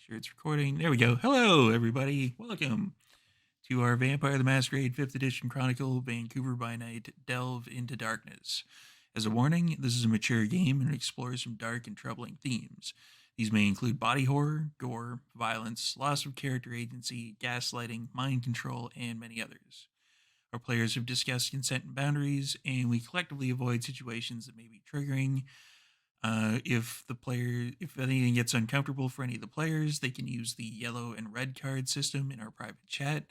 Sure it's recording. There we go. Hello, everybody. Welcome to our Vampire the Masquerade 5th Edition Chronicle Vancouver by Night Delve into Darkness. As a warning, this is a mature game and explores some dark and troubling themes. These may include body horror, gore, violence, loss of character agency, gaslighting, mind control, and many others. Our players have discussed consent and boundaries, and we collectively avoid situations that may be triggering. If anything gets uncomfortable for any of the players, they can use the yellow and red card system in our private chat.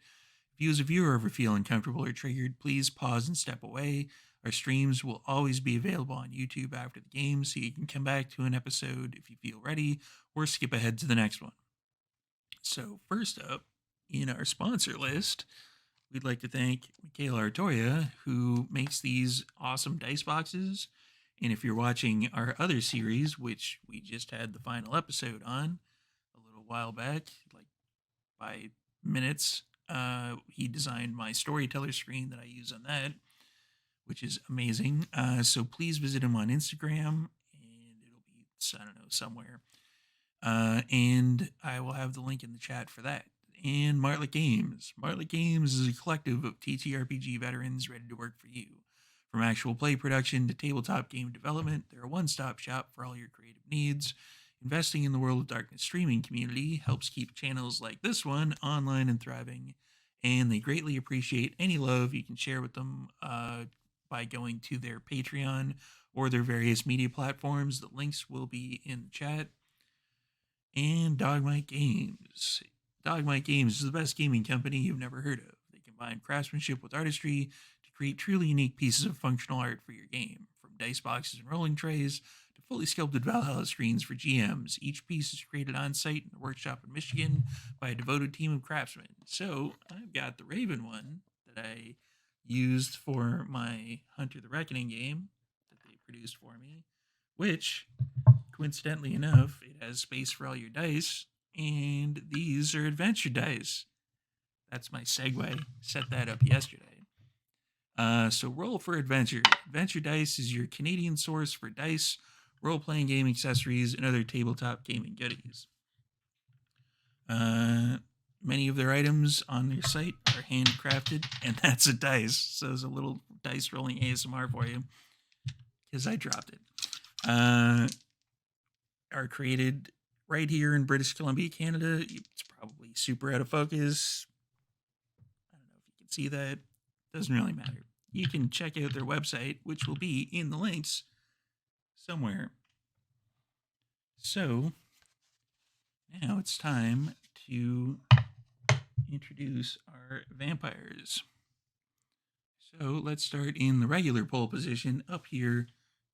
If you as a viewer ever feel uncomfortable or triggered, please pause and step away. Our streams will always be available on YouTube after the game, so you can come back to an episode if you feel ready, or skip ahead to the next one. So, first up, in our sponsor list, we'd like to thank Michaela Artoria, who makes these awesome dice boxes. And if you're watching our other series, which we just had the final episode on a little while back, like by minutes, he designed my storyteller screen that I use on that, which is amazing. So please visit him on Instagram, and it'll be, I don't know, somewhere. And I will have the link in the chat for that. And Martlet Games. Martlet Games is a collective of TTRPG veterans ready to work for you. From actual play production to tabletop game development, they're a one-stop shop for all your creative needs. Investing in the World of Darkness streaming community helps keep channels like this one online and thriving, and they greatly appreciate any love you can share with them by going to their Patreon or their various media platforms. The links will be in the chat. And Dogmite Games. Dogmite Games is the best gaming company you've never heard of. They combine craftsmanship with artistry to create truly unique pieces of functional art for your game. From dice boxes and rolling trays to fully sculpted Valhalla screens for GMs, each piece is created on site in a workshop in Michigan by a devoted team of craftsmen. So I've got the Raven one that I used for my Hunter the Reckoning game that they produced for me, which, coincidentally enough, it has space for all your dice, and these are adventure dice. That's my segue. Set that up yesterday. So roll for adventure. Adventure Dice is your Canadian source for dice, role-playing game accessories, and other tabletop gaming goodies. Many of their items on their site are handcrafted, and that's a dice. So there's a little dice rolling ASMR for you, because I dropped it. Are created right here in British Columbia, Canada. It's probably super out of focus. I don't know if you can see that. Doesn't really matter. You can check out their website, which will be in the links somewhere. So now it's time to introduce our vampires. So let's start in the regular pole position up here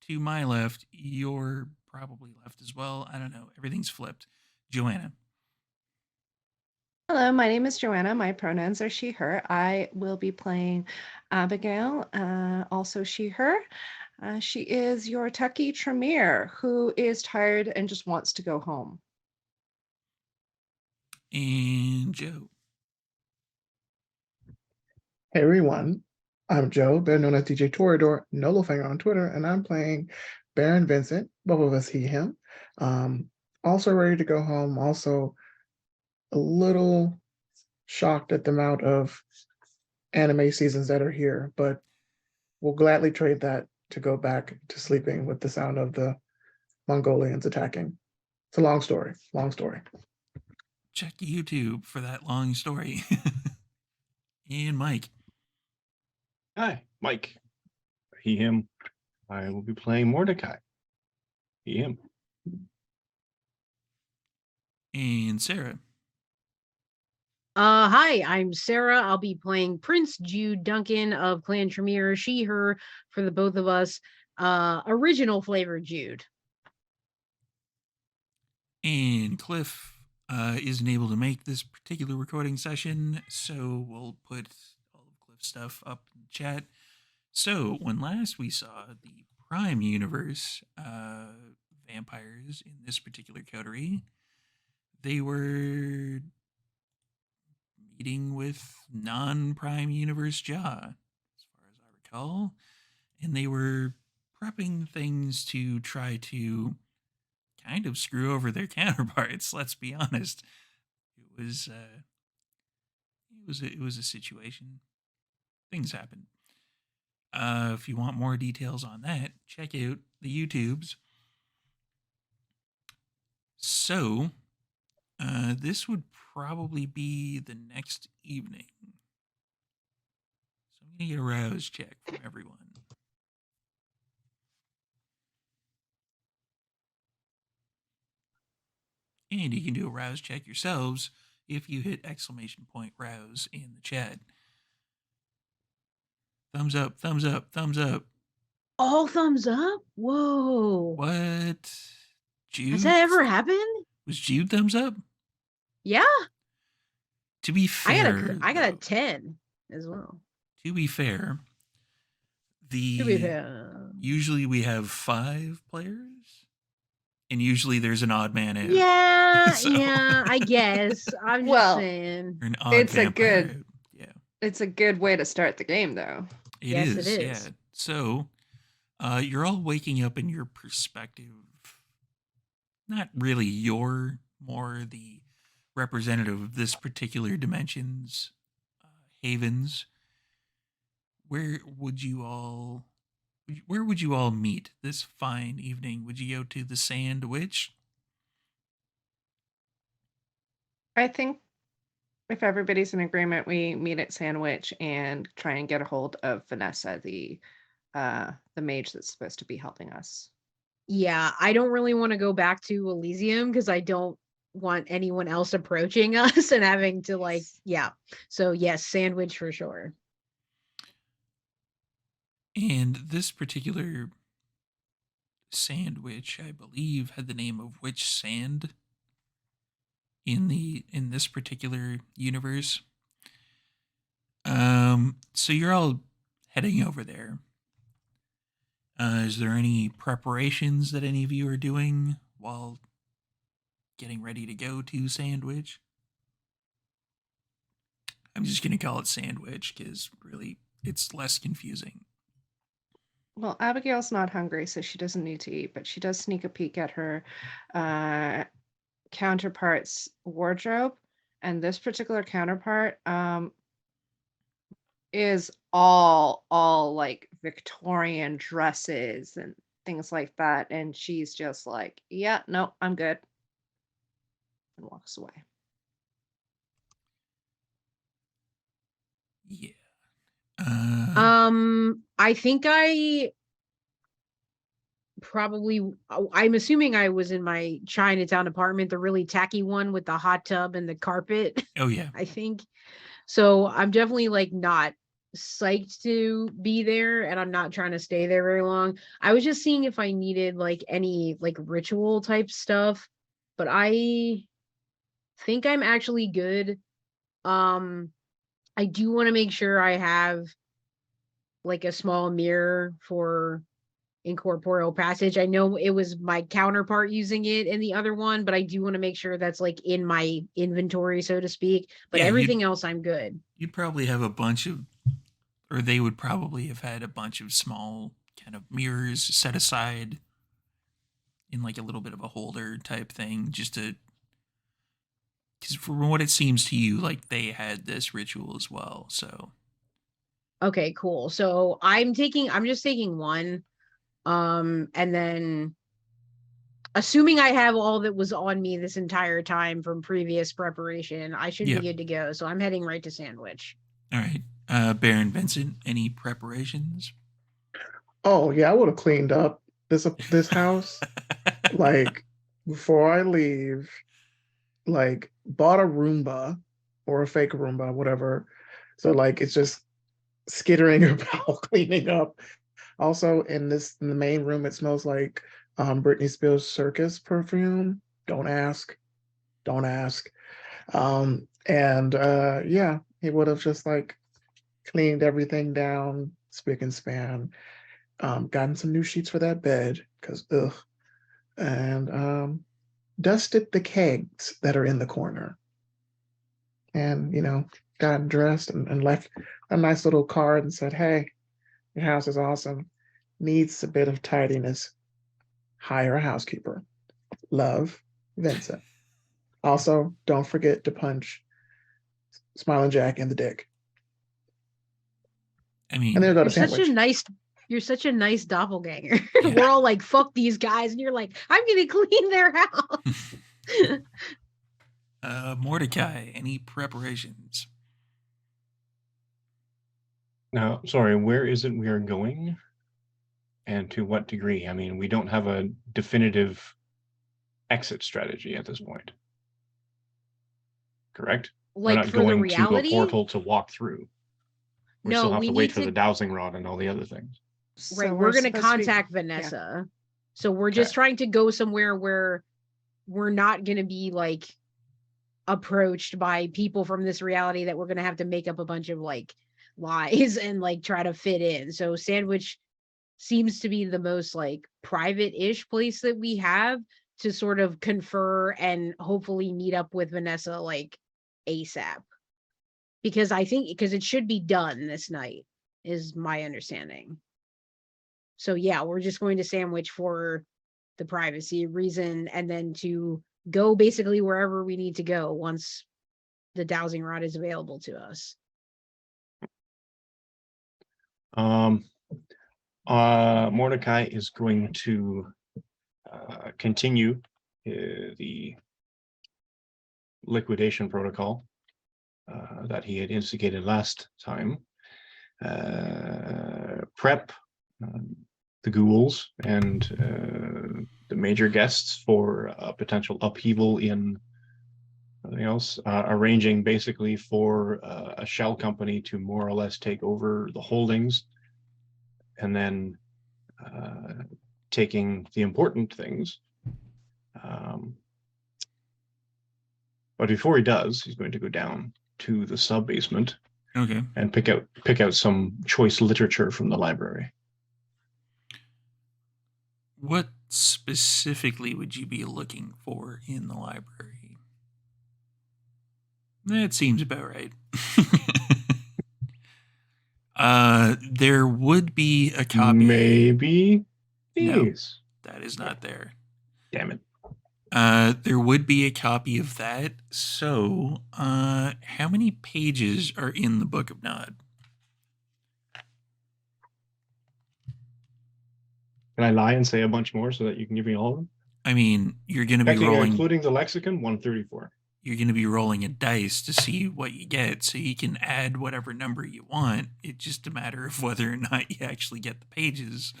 to my left. You're probably left as well. I don't know. Everything's flipped. Joanna. Hello, my name is Joanna. My pronouns are she, her. I will be playing Abigail, also she, her. She is your Tucky Tremere, who is tired and just wants to go home. And Joe. Hey everyone, I'm Joe, better known as DJ Torador, Nolofanger on Twitter, and I'm playing Baron Vincent, both of us he, him. Also ready to go home, also a little shocked at the amount of anime seasons that are here, but we'll gladly trade that to go back to sleeping with the sound of the Mongolians attacking. It's a long story, long story. Check YouTube for that long story. And Mike. Hi, Mike. He, him. I will be playing Mordecai. He, him. And Sarah. Hi, I'm Sarah. I'll be playing Prince Jude Duncan of Clan Tremere, she, her, for the both of us. Original flavor Jude. And Cliff isn't able to make this particular recording session, so we'll put all of Cliff's stuff up in the chat. So, when last we saw the Prime Universe vampires in this particular coterie, they were meeting with non-Prime Universe Jaw, as far as I recall, and they were prepping things to try to kind of screw over their counterparts. Let's be honest. It was a situation. Things happen. If you want more details on that, check out the YouTubes. So, this would probably be the next evening. So I'm gonna get a rouse check from everyone. And you can do a rouse check yourselves if you hit !rouse in the chat. Thumbs up, thumbs up, thumbs up. All thumbs up? Whoa. What? Jude? Has that ever happened? Was Jude thumbs up? Yeah. To be fair, I got a though, 10 as well. to be fair, To be fair. usually we have 5 players, and usually there's an odd man out. Yeah, So- yeah, I guess. I'm just Well, saying. Or an odd It's a vampire good- out. Yeah, It's a good way to start the game, though. Yes, it is. is. Yeah. So, you're all waking up in your perspective. Not really your, more the representative of this particular dimension's havens. Where would you all meet this fine evening? Would you go to the Sandwich? I think if everybody's in agreement, we meet at Sandwich and try and get a hold of Vanessa, the mage that's supposed to be helping us. Yeah, I don't really want to go back to Elysium because I don't want anyone else approaching us and having to yeah. So yes, Sandwich for sure. And this particular Sandwich, I believe, had the name of Witch Sand in this particular universe. So you're all heading over there. Is there any preparations that any of you are doing while getting ready to go to Sandwich? I'm just going to call it Sandwich because really it's less confusing. Well, Abigail's not hungry, so she doesn't need to eat, but she does sneak a peek at her counterpart's wardrobe. And this particular counterpart is all like Victorian dresses and things like that. And she's just like, yeah, no, I'm good. And walks away. Yeah. I think I'm assuming I was in my Chinatown apartment, the really tacky one with the hot tub and the carpet. Oh yeah. I think. So I'm definitely not psyched to be there, and I'm not trying to stay there very long. I was just seeing if I needed any ritual type stuff, but I think I'm actually good. I do want to make sure I have a small mirror for incorporeal passage. I know it was my counterpart using it in the other one, but I do want to make sure that's in my inventory, so to speak. But Yeah, everything else, I'm good. You'd probably have a bunch of, or they would probably have had a bunch of small kind of mirrors set aside in a little bit of a holder type thing, just to, because from what it seems to you, they had this ritual as well. So Okay, cool. So I'm just taking one. And then assuming I have all that was on me this entire time from previous preparation, I should be good to go. So I'm heading right to Sandwich. All right. Baron Vincent, any preparations? Oh yeah, I would have cleaned up this house before I leave. Bought a Roomba or a fake Roomba, whatever. So it's just skittering about cleaning up. Also in the main room, it smells like Britney Spears Circus perfume. Don't ask. Yeah, he would have just cleaned everything down, spick and span. Gotten some new sheets for that bed because ugh, and dusted the kegs that are in the corner, and got dressed and left a nice little card and said, "Hey, your house is awesome. Needs a bit of tidiness. Hire a housekeeper." love, Vincent. Also, don't forget to punch Smiling Jack in the dick. I And mean, there go the You're such a nice doppelganger. Yeah. We're all like, fuck these guys, and you're like, I'm gonna clean their house. Mordecai, any preparations? Now, sorry, where is it we are going? And to what degree? I mean, we don't have a definitive exit strategy at this point. Correct? We're Like not for the going to a reality. portal to walk through. We still No, have we to wait need for to. the dowsing rod and all the other things. Right, So we're gonna supposed to be- contact Vanessa. So we're just Okay. trying to go somewhere where we're not gonna be like approached by people from this reality that we're gonna have to make up a bunch of like lies and like try to fit in. So Sandwich seems to be the most like private-ish place that we have to sort of confer and hopefully meet up with Vanessa like ASAP. Because it should be done this night, is my understanding. So yeah, we're just going to Sandwich for the privacy reason and then to go basically wherever we need to go once the dowsing rod is available to us. Mordecai is going to continue the liquidation protocol that he had instigated last time. Prep the ghouls and the major guests for a potential upheaval in something else, arranging basically for a shell company to more or less take over the holdings, and then taking the important things. But before he does, he's going to go down to the sub basement Okay. and pick out some choice literature from the library. What specifically would you be looking for in the library? That seems about right. There would be a copy. Maybe No. these. That is not there. Damn it. There would be a copy of that. So, how many pages are in the Book of Nod? Can I lie and say a bunch more so that you can give me all of them? I mean, you're going to be Actually, rolling. including the lexicon, 134. You're going to be rolling a dice to see what you get, so you can add whatever number you want. It's just a matter of whether or not you actually get the pages.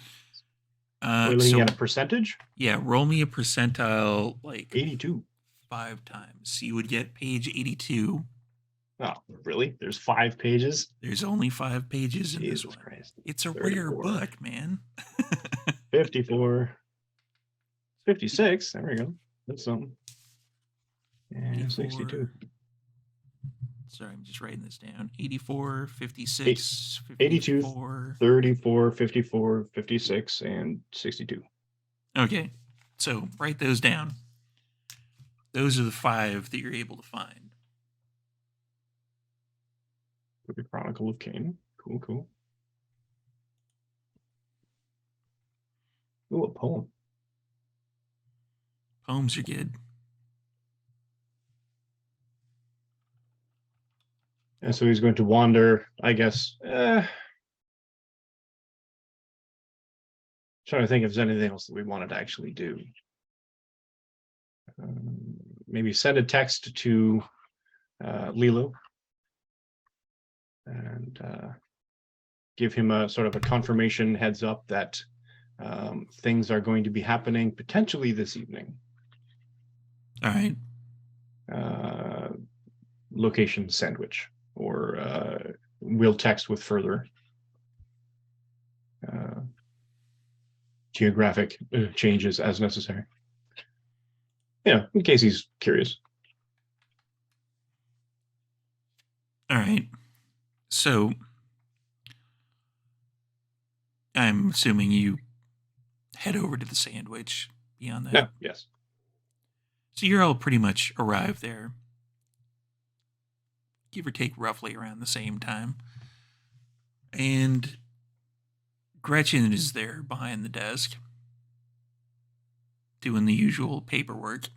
We're looking at a percentage? Yeah, roll me a percentile, like 82. 5 times. So you would get page 82. Oh, really? There's 5 pages? There's only 5 pages in Jesus this one. Christ. It's a 34. rare book, man. 54. 56. There we go. That's something. And 62. Sorry, I'm just writing this down. 84, 56, 82, 54. 34, 54, 56, and 62. Okay, so write those down. Those are the 5 that you're able to find. The Chronicle of Cain. Cool, cool. Ooh, a poem. Poems are good. And so he's going to wander, I guess. Trying to think if there's anything else that we wanted to actually do. Maybe send a text to Lilo and give him a sort of a confirmation heads up that things are going to be happening potentially this evening. All right. Location Sandwich, or we'll text with further geographic changes as necessary. Yeah, in case he's curious. All right. So I'm assuming you head over to the Sandwich beyond that. Yeah, yes. So you're all pretty much arrived there, give or take roughly around the same time. And Gretchen is there behind the desk. doing the usual paperwork.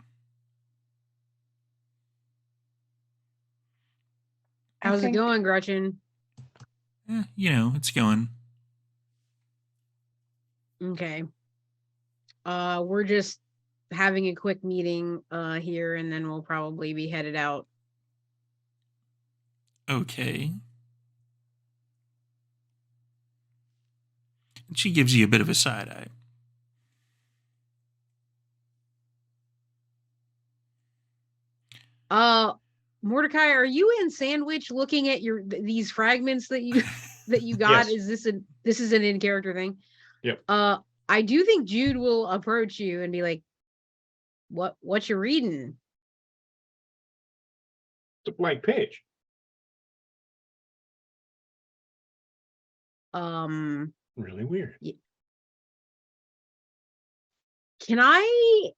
I How's it think going, Gretchen? It's going. Okay. We're just having a quick meeting here, and then we'll probably be headed out. Okay. And she gives you a bit of a side eye. Mordecai, are you in Sandwich looking at these fragments that you got? Yes. This is an in character thing? Yep. I do think Jude will approach you and be like, what you reading? It's a blank page. Really weird. Can I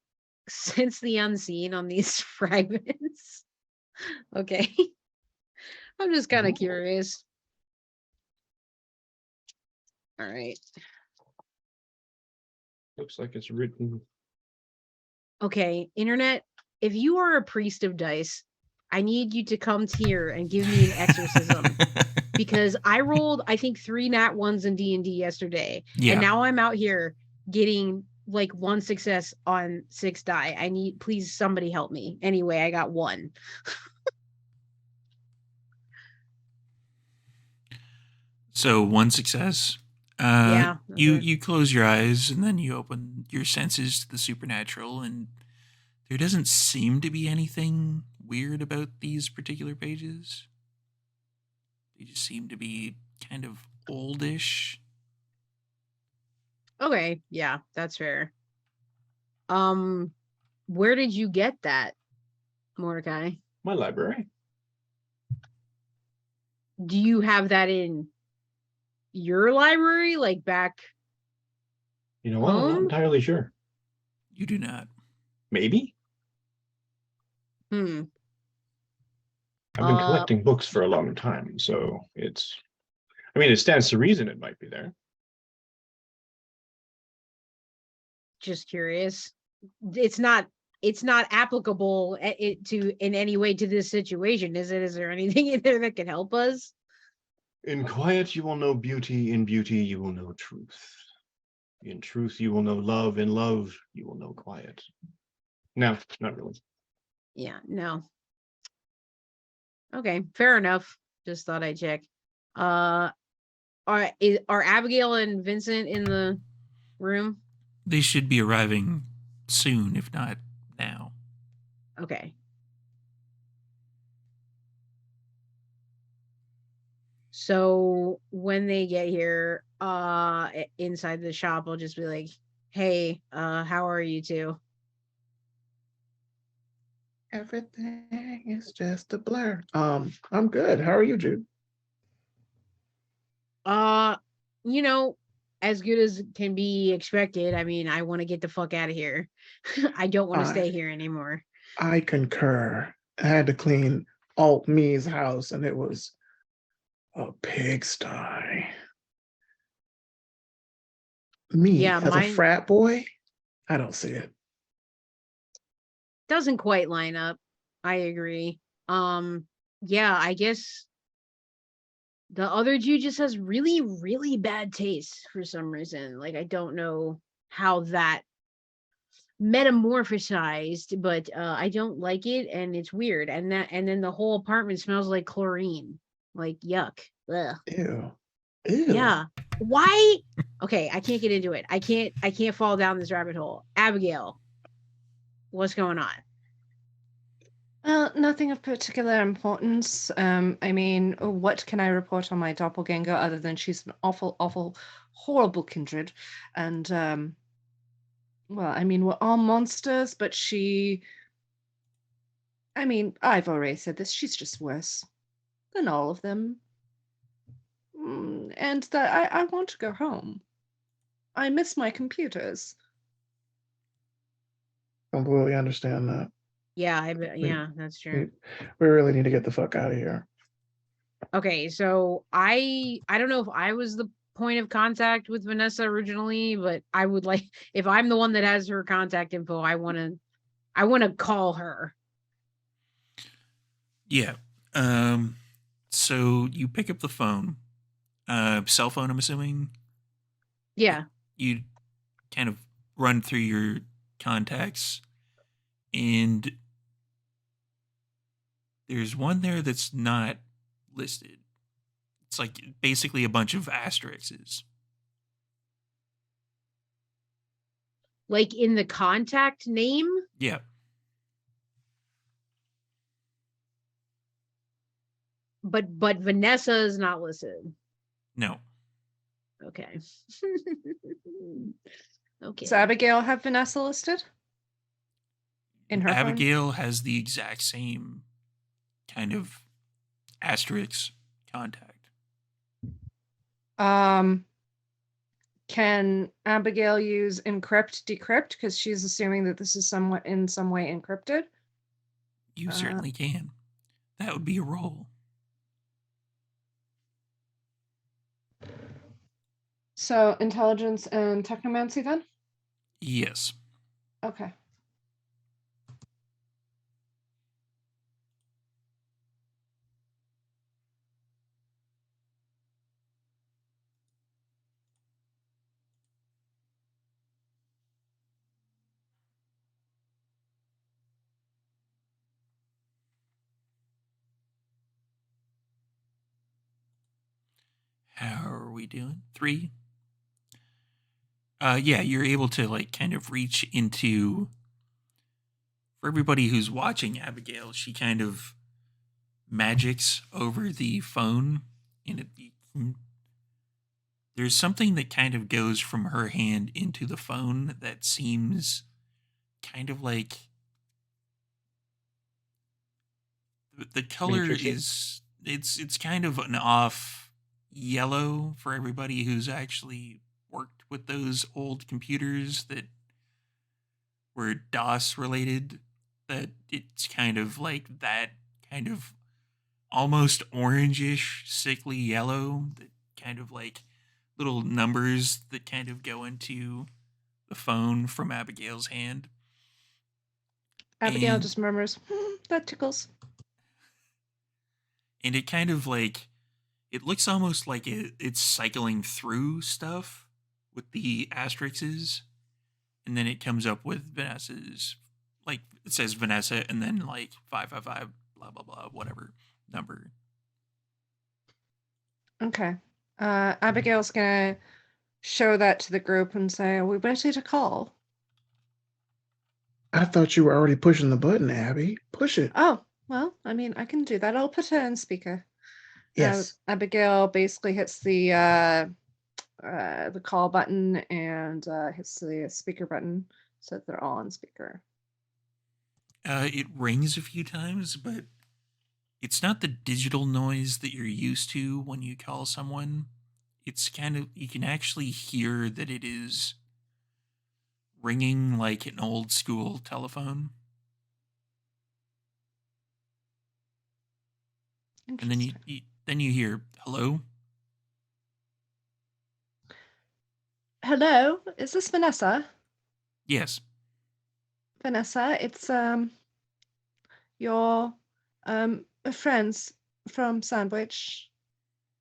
sense the unseen on these fragments? Okay. I'm just kind of Oh. curious. All right. Looks like it's written. Okay, internet, if you are a priest of dice, I need you to come here and give me an exorcism because I rolled, I think, 3 nat 1s in D&D yesterday. Yeah. And now I'm out here getting like 1 success on 6 die. Please somebody help me. Anyway, I got 1. So 1 success. Yeah. You close your eyes and then you open your senses to the supernatural, and there doesn't seem to be anything weird about these particular pages. They just seem to be kind of oldish. Okay, yeah, that's fair. Where did you get that, Mordecai? My library. Do you have that in your library, like back? You know what? I'm not entirely sure. You do not. Maybe. Hmm. I've been collecting books for a long time, so it stands to reason it might be there. Just curious. It's not applicable in any way to this situation, is it? Is there anything in there that can help us? In quiet you will know beauty, in beauty you will know truth. In truth you will know love, in love you will know quiet. No, not really. Yeah, no. Okay, fair enough. Just thought I'd check. Are Abigail and Vincent in the room? They should be arriving soon, if not now. Okay. So when they get here, inside the shop, I'll just be like, "Hey, how are you two?" Everything is just a blur. I'm good. How are you, Jude? You know, as good as can be expected. I mean, I want to get the fuck out of here. I don't want to stay here anymore. I concur. I had to clean Alt Me's house, and it was a pigsty. Me, Yeah, as a mine frat boy, I don't see it. doesn't quite line up. I agree. Yeah, I guess the other Jew just has really, really bad taste for some reason. Like, I don't know how that metamorphosized, but I don't like it, and it's weird. And then the whole apartment smells like chlorine. Like, yuck. Ugh. Ew. Ew. Yeah. Why? Okay, I can't get into it. I can't fall down this rabbit hole. Abigail, what's going on? Nothing of particular importance. I mean, what can I report on my doppelganger other than she's an awful, awful, horrible kindred? And, well, I mean, we're all monsters, but I've already said this, she's just worse than all of them. And that I want to go home. I miss my computers. Completely understand that. Yeah, yeah, that's true. We really need to get the fuck out of here. Okay, so I don't know if I was the point of contact with Vanessa originally, but I would like, if I'm the one that has her contact info, I want to call her. Yeah. So you pick up the phone, cell phone, I'm assuming. Yeah. You kind of run through your contacts, and there's one there that's not listed. It's like basically a bunch of asterisks. Like in the contact name? Yeah. But Vanessa is not listed. No. Okay. Okay. Does Abigail have Vanessa listed? In her phone? Abigail has the exact same kind of asterisk contact. Can Abigail use encrypt decrypt because she's assuming that this is somewhat in some way encrypted? You certainly can. That would be a roll. So intelligence and technomancy then? Yes. Okay. How are we doing? 3. Yeah, you're able to like kind of reach into. For everybody who's watching Abigail, she kind of magics over the phone, and there's something that kind of goes from her hand into the phone that seems kind of like the color Matrixy. is it's kind of an off yellow for everybody who's actually worked with those old computers that were DOS related, that it's kind of like that kind of almost orangish sickly yellow, that kind of like little numbers that kind of go into the phone from Abigail's hand. Abigail And- just murmurs, that tickles. And it kind of like, it looks almost like it's cycling through stuff with the asterisks, and then it comes up with Vanessa's, like it says Vanessa and then like 555 blah blah blah whatever number. Okay. Abigail's gonna show that to the group and say, are we ready to call? I thought you were already pushing the button, Abby. Push it. Oh, well, I mean, I can do that. I'll put her in speaker. Yes. Abigail basically hits the call button and hits the speaker button so that they're all on speaker. It rings a few times, but it's not the digital noise that you're used to when you call someone. It's kind of, you can actually hear that it is ringing like an old school telephone. And then you hear hello. Hello, is this Vanessa? Yes. Vanessa, it's your friends from Sandwich.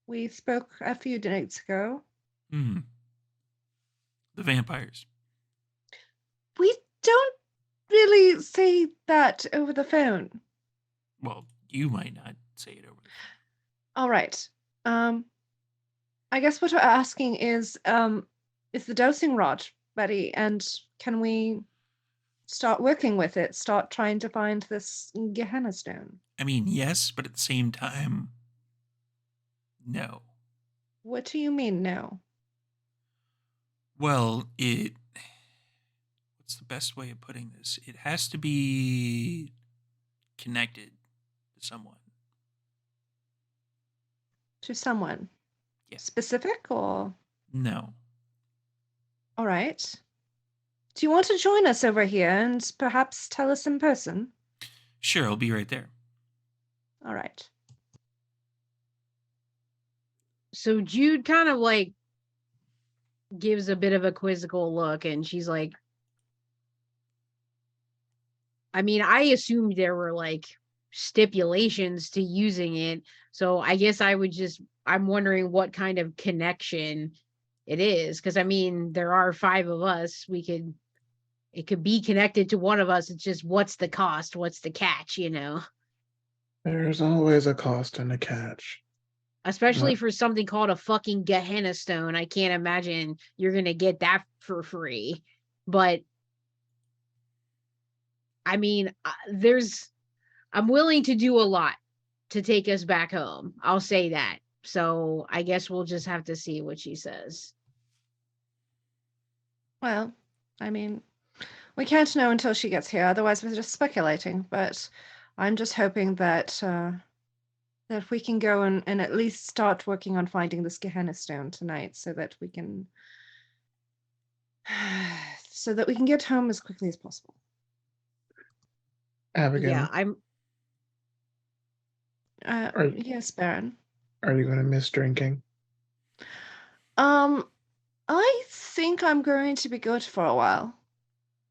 We spoke a few nights ago. Hmm. The vampires. We don't really say that over the phone. Well, you might not say it over the phone. All right. I guess what we're asking is the dosing rod ready, and can we start working with it? Start trying to find this Gehenna stone. I mean, yes, but at the same time, no. What do you mean, no? Well, what's the best way of putting this? It has to be connected to someone. To someone? Yeah. Specific or? No. All right. Do you want to join us over here and perhaps tell us in person? Sure, I'll be right there. All right. So Jude kind of like gives a bit of a quizzical look, and she's like, I mean, I assumed there were like stipulations to using it. So I guess I'm wondering what kind of connection it is. Cause I mean, there are 5 of us. It could be connected to one of us. It's just, what's the cost? What's the catch, you know? There's always a cost and a catch. Especially What? for something called a fucking Gehenna stone. I can't imagine you're going to get that for free. But I mean, I'm willing to do a lot to take us back home. I'll say that. So I guess we'll just have to see what she says. Well, I mean, we can't know until she gets here. Otherwise, we're just speculating. But I'm just hoping that that we can go and at least start working on finding this Gehenna stone tonight, so that we can get home as quickly as possible. Abigail, Yeah, I'm Are- Yes, Baron. are you going to miss drinking? I think I'm going to be good for a while.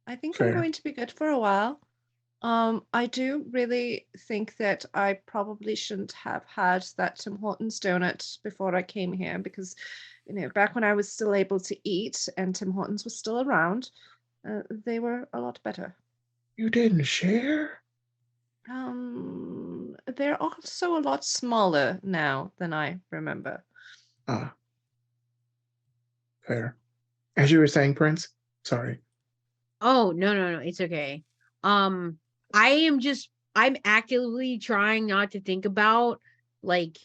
I think I'm Fair. going to be good for a while. I do really think that I probably shouldn't have had that Tim Hortons donut before I came here, because, you know, back when I was still able to eat and Tim Hortons was still around, they were a lot better. You didn't share? They're also a lot smaller now than I remember. Ah, fair. As you were saying, Prince? Sorry. Oh, no, it's okay. I'm actively trying not to think about like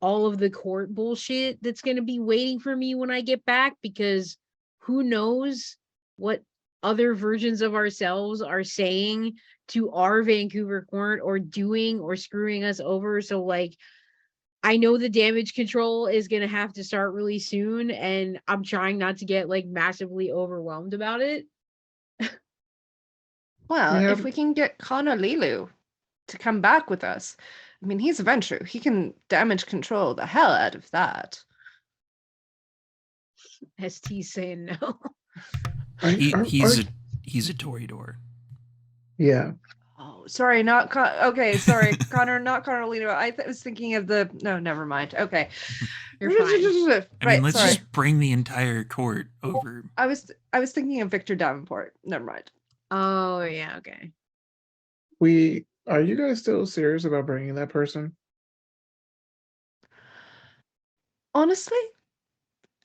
all of the court bullshit that's going to be waiting for me when I get back, because who knows what other versions of ourselves are saying to our Vancouver court, or doing or screwing us over. So like, I know the damage control is going to have to start really soon, and I'm trying not to get like massively overwhelmed about it. Well, Yeah. if we can get Connor Lilu to come back with us, I mean, he's a Ventru. He can damage control the hell out of that. ST saying no. He's a Toreador. Yeah. Oh, sorry, not okay. Sorry, Connor, not Connor Lilu. I was thinking of the. No, never mind. Okay, You're fine. I mean, let's sorry. just bring the entire court over. I was thinking of Victor Davenport. Never mind. Oh yeah, okay. Are you guys still serious about bringing that person? Honestly,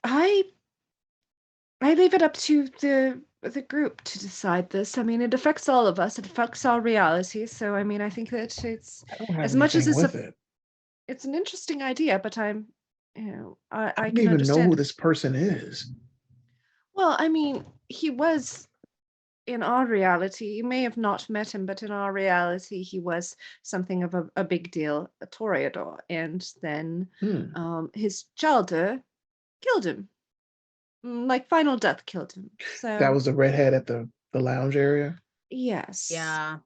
I leave it up to the group to decide this. I mean, it affects all of us. It affects our reality. So, I mean, I think that it's I don't have as much as anything with it. it's an interesting idea, but I I don't can even understand. know who this person is. Well, I mean, he was in our reality. You may have not met him, but in our reality, he was something of a big deal, a Toreador, and then his Chalder killed him. Like final death killed him. So That was the redhead at the lounge area. yes. Yeah.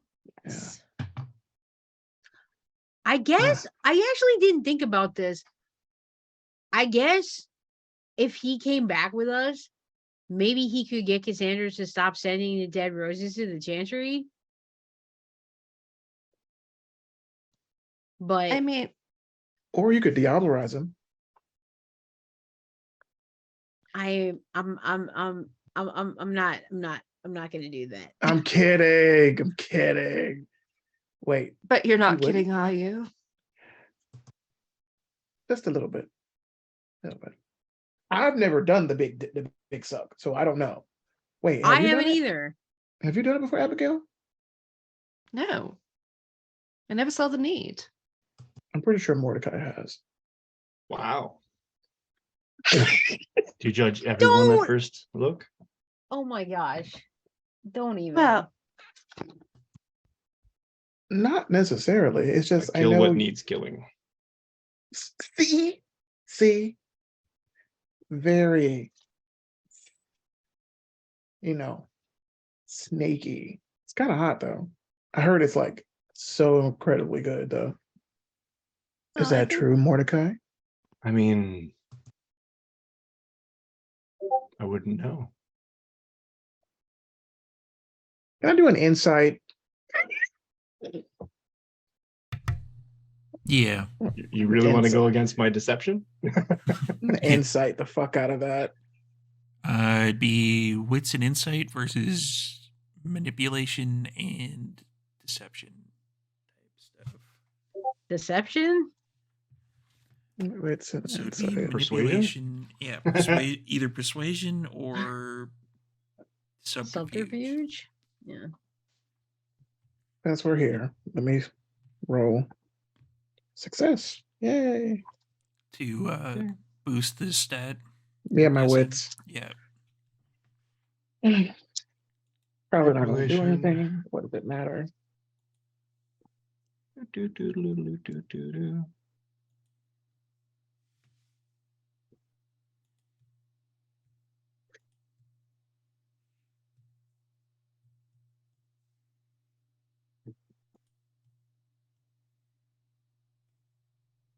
Yes. I guess I actually didn't think about this. I guess if he came back with us, maybe he could get Cassandra to stop sending the dead roses to the Chantry. But I mean, Or you could diablerize him. I'm not gonna do that. I'm kidding. I'm kidding. Wait, but you're not You wouldn't? kidding, are you? just a little bit. I've never done the big suck, so I don't know. Wait, have I you done haven't it? either. Have you done it before, Abigail? No. I never saw the need. I'm pretty sure Mordecai has. Wow. Do you judge everyone Don't! at first look? Oh my gosh. Don't even. Well, Not necessarily. It's just I Kill know. what needs killing. See, very, snaky. It's kind of hot though. I heard it's like so incredibly good though. Is I that think- true, Mordecai? I mean, I wouldn't know. Can I do an insight? Yeah. You really want to Insight. go against my deception? Insight the fuck out of that. It'd be wits and insight versus manipulation and deception type stuff. Deception? It's an So it'd be insight. manipulation. Yeah, either persuasion or subterfuge. Subterfuge? Yeah. Since we're here, let me roll. Success. Yay. To boost this stat. Me and my Guessing. wits. Yeah. Probably not going to do Manipulation. anything. What does it matter?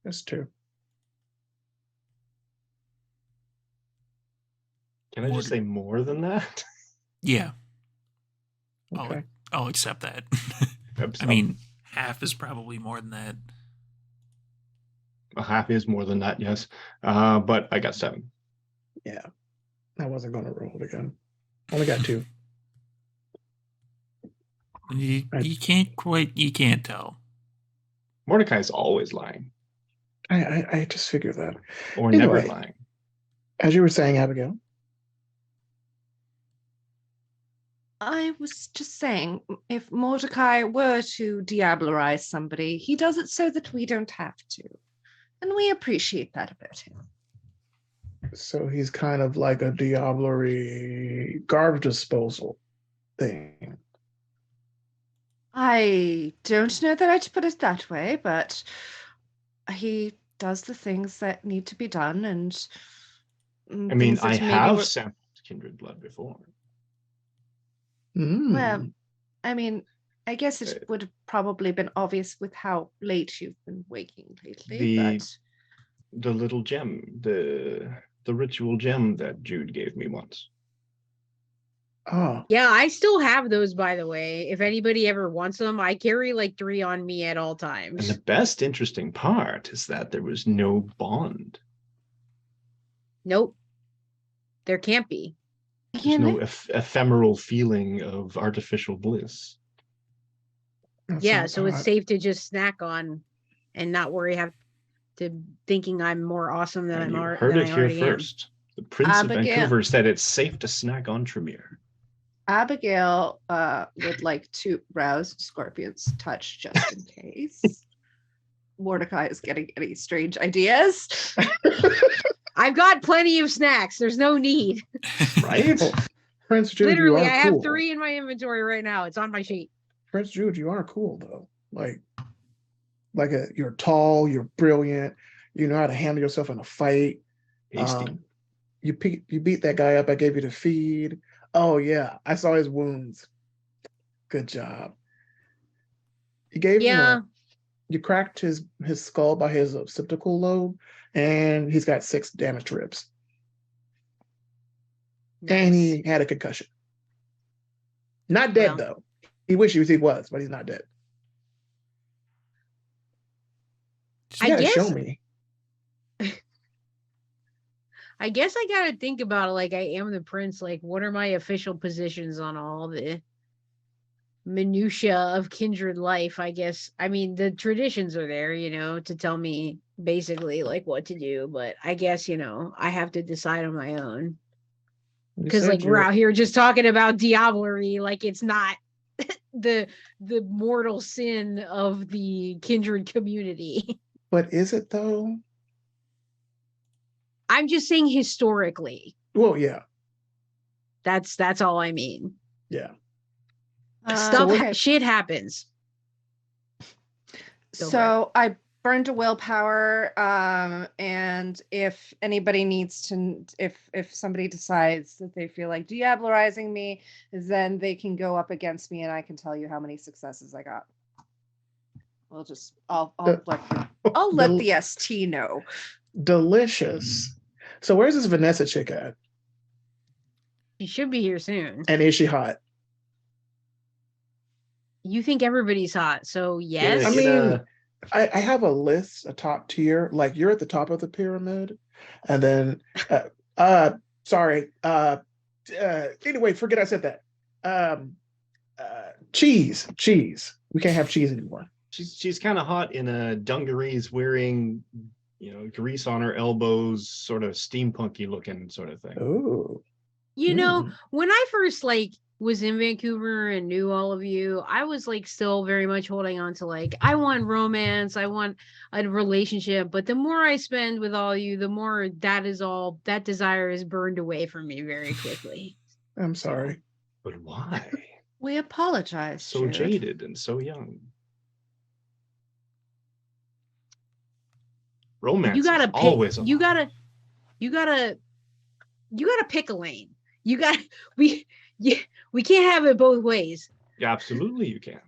That's 2. Can I just say more than that? Yeah. Okay. I'll accept that. Oops, I mean, half is probably more than that. a half is more than that, yes. But I got 7. Yeah. I wasn't going to roll it again. Only got 2. You can't tell. Mordecai's always lying. I just figured that. Or Anyway. never lying. As you were saying, Abigail. I was just saying, if Mordecai were to diablerize somebody, he does it so that we don't have to. And we appreciate that about him. So he's kind of like a diablerie garbage disposal thing. I don't know that I'd put it that way, but he does the things that need to be done, and I mean, things that I maybe have were- sampled kindred blood before. Well, I mean, I guess it would have probably been obvious with how late you've been waking lately, but The little gem, the ritual gem that Jude gave me once. Oh, Yeah, I still have those, by the way. If anybody ever wants them, I carry like 3 on me at all And times. the best interesting part is that there was no bond. Nope. There can't be. There's no ephemeral feeling of artificial bliss. that Yeah, sounds so it's odd. safe to just snack on and not worry have to thinking I'm more awesome than And you I heard it here already am. first. The Prince of Abigail- Vancouver said it's safe to snack on Tremere. Abigail would like to rouse Scorpion's touch just in case Mordecai is getting any strange ideas. I've got plenty of snacks. There's no need. Right? Oh, Prince Jude, Literally, you I are have cool. 3 in my inventory right now. It's on my sheet. Prince Jude, you are cool though. You're tall, you're brilliant. You know how to handle yourself in a fight. Hasty. You beat that guy up. I gave you the feed. Oh yeah, I saw his wounds. Good job. You gave Yeah. him you cracked his skull by his occipital lobe, and he's got 6 damaged ribs. And Nice. he had a concussion. Not dead Well. though. He wishes he was, but he's not dead. I You gotta guess- show me. I guess I gotta think about it like I am the prince. Like, what are my official positions on all the minutia of kindred life? I guess. I mean, the traditions are there, to tell me basically like what to do. But I guess, I have to decide on my own. You Because said like we're out here just talking about diablerie, like it's not the mortal sin of the kindred community. But is it though? I'm just saying historically. Well, yeah. That's all I mean. Yeah. Shit happens. So I burned a willpower, and if anybody needs to, if somebody decides that they feel like diablerizing me, then they can go up against me, and I can tell you how many successes I got. I'll let the ST know. Delicious. So where's this Vanessa chick at? She should be here soon. And is she hot? You think everybody's hot, so yes. I mean, I have a list, a top tier. Like you're at the top of the pyramid, and then sorry. Anyway, forget I said that. Cheese. We can't have cheese anymore. She's kind of hot in dungarees, wearing, grease on her elbows, sort of steampunky looking sort of thing. Oh. You know, when I first was in Vancouver and knew all of you, I was still very much holding on to I want romance, I want a relationship, but the more I spend with all you, the more that desire is burned away from me very quickly. I'm sorry. But why? We apologize. So Jude. jaded and so young. Romance. You gotta pick. Always. You gotta pick a lane. We can't have it both ways. Yeah, absolutely, you can.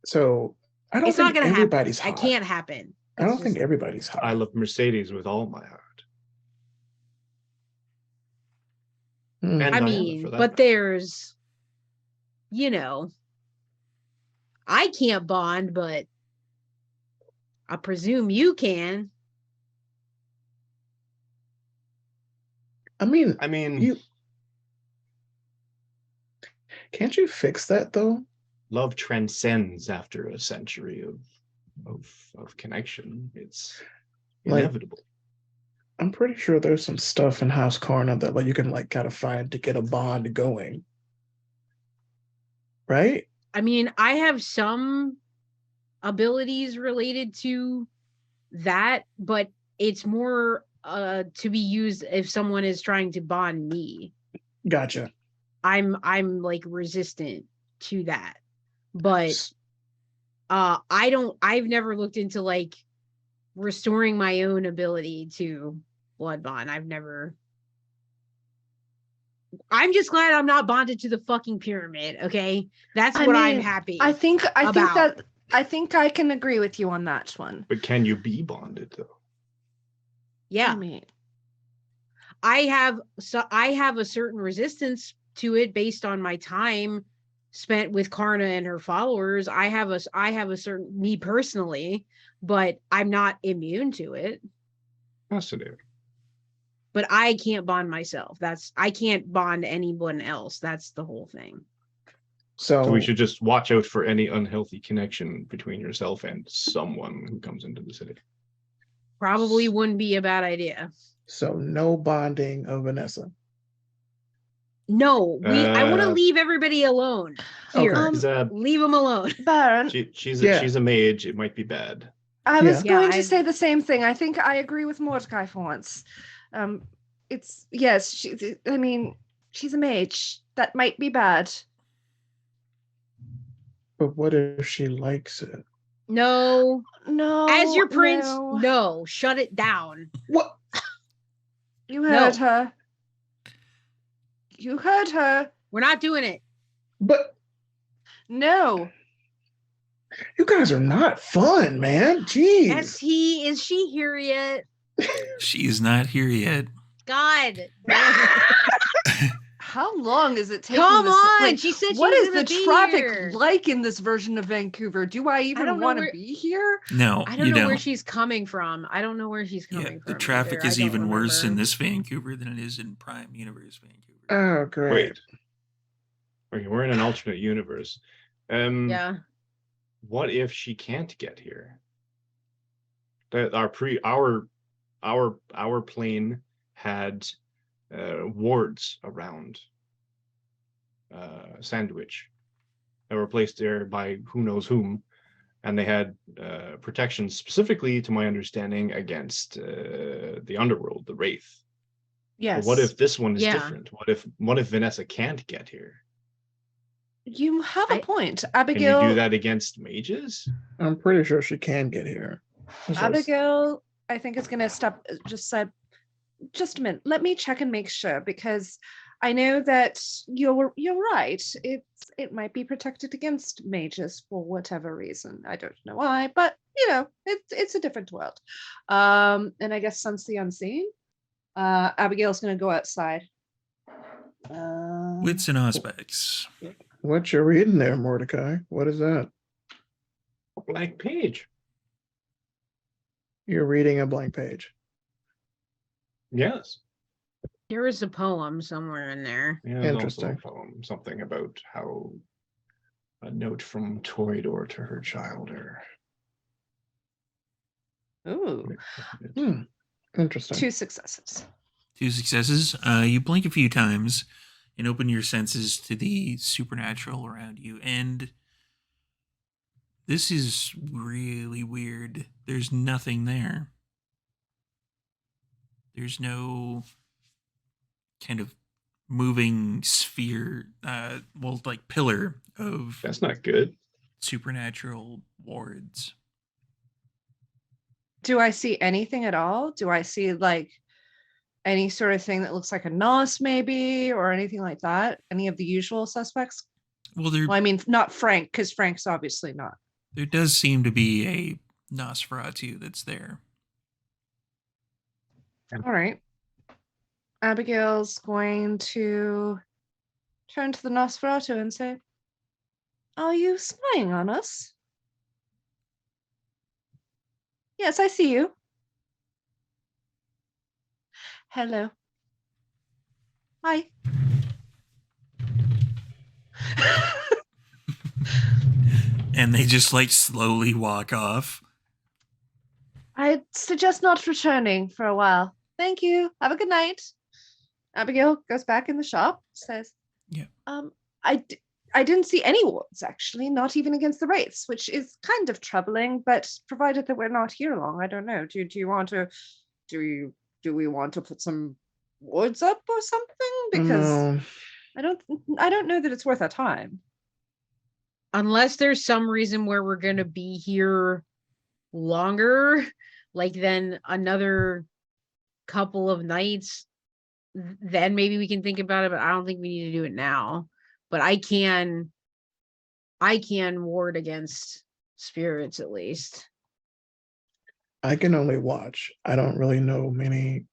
So I don't It's not think gonna everybody's happen. hot. I can't happen. I don't think everybody's hot. I love Mercedes with all my heart. Hmm. And I Diana, mean, for that but matter. there's, I can't bond, but I presume you can. I mean, you can't you fix that though? Love transcends after a century of connection. It's inevitable. I'm pretty sure there's some stuff in House Corner that you can kind of find to get a bond going. Right? I mean, I have some abilities related to that, but it's more to be used if someone is trying to bond me. Gotcha. I'm resistant to that. But I've never looked into restoring my own ability to blood bond. I'm just glad I'm not bonded to the fucking pyramid, okay? That's what I'm happy. I think I can agree with you on that one. But can you be bonded though? Yeah. I mean, I have a certain resistance to it based on my time spent with Karna and her followers. I have a certain, me personally, but I'm not immune to it. Fascinating. But I can't bond myself. I can't bond anyone else. That's the whole thing. So we should just watch out for any unhealthy connection between yourself and someone who comes into the city. Probably wouldn't be a bad idea. So no bonding of Vanessa. No, I want to leave everybody alone. Here, Okay. leave them alone. Baron, she's a mage. It might be bad. I was going to say the same thing. I think I agree with Mordecai for once. She's a mage. That might be bad. But what if she likes it? No. As your prince, no. Shut it down. What? You heard her. You heard her. We're not doing it. But no. You guys are not fun, man. Jeez. Is she here yet? She's not here yet. God. How long is it taking? Come on. She said she what was is the be traffic here. like in this version of Vancouver? Do I even want to be here? No, I don't know where she's coming from. I don't know where she's coming from. The traffic is even worse in this Vancouver than it is in Prime Universe Vancouver. Oh, great. Wait. Okay, we're in an alternate universe. Yeah. What if she can't get here? Our plane had wards around Sandwich that were placed there by who knows whom, and they had protection specifically, to my understanding, against the underworld, the Wraith. Yes. But what if this one is different? What if Vanessa can't get here? You have a point, Abigail. Can you do that against mages? I'm pretty sure she can get here. Abigail, I think is going to stop. Just a minute. Let me check and make sure, because I know that you're right. It might be protected against mages for whatever reason. I don't know why, but it's a different world. And I guess Sense the Unseen. Abigail's going to go outside. Wits and aspects. What you're reading there, Mordecai? What is that? Blank page. You're reading a blank page. Yes. There is a poem somewhere in there. Yeah, there's also a Interesting. poem, something about how a note from Toreador to her child, or Ooh, Interesting. 2 successes. 2 successes. You blink a few times and open your senses to the supernatural around you. And this is really weird. There's nothing there. There's no kind of moving sphere, like pillar of that's not good. supernatural wards. Do I see anything at all? Do I see like any sort of thing that looks like a nos maybe, or anything like that? Any of the usual suspects? Well, Well, I mean, not Frank, because Frank's obviously not. there does seem to be a Nosferatu that's there. All right. Abigail's going to turn to the Nosferatu and say, "Are you spying on us?" "Yes, I see you." "Hello." "Hi." And they just like slowly walk off. "I'd suggest not returning for a while. Thank you. Have a good night." Abigail goes back in the shop, says, Yeah. I didn't see any wards, actually, not even against the wraiths, which is kind of troubling, but provided that we're not here long, I don't know. Do we want to put some wards up or something? Because No. I don't know that it's worth our time." Unless there's some reason where we're going to be here longer, like then another couple of nights, then maybe we can think about it, but I don't think we need to do it now. But I can ward against spirits at least. I can only watch. I don't really know many.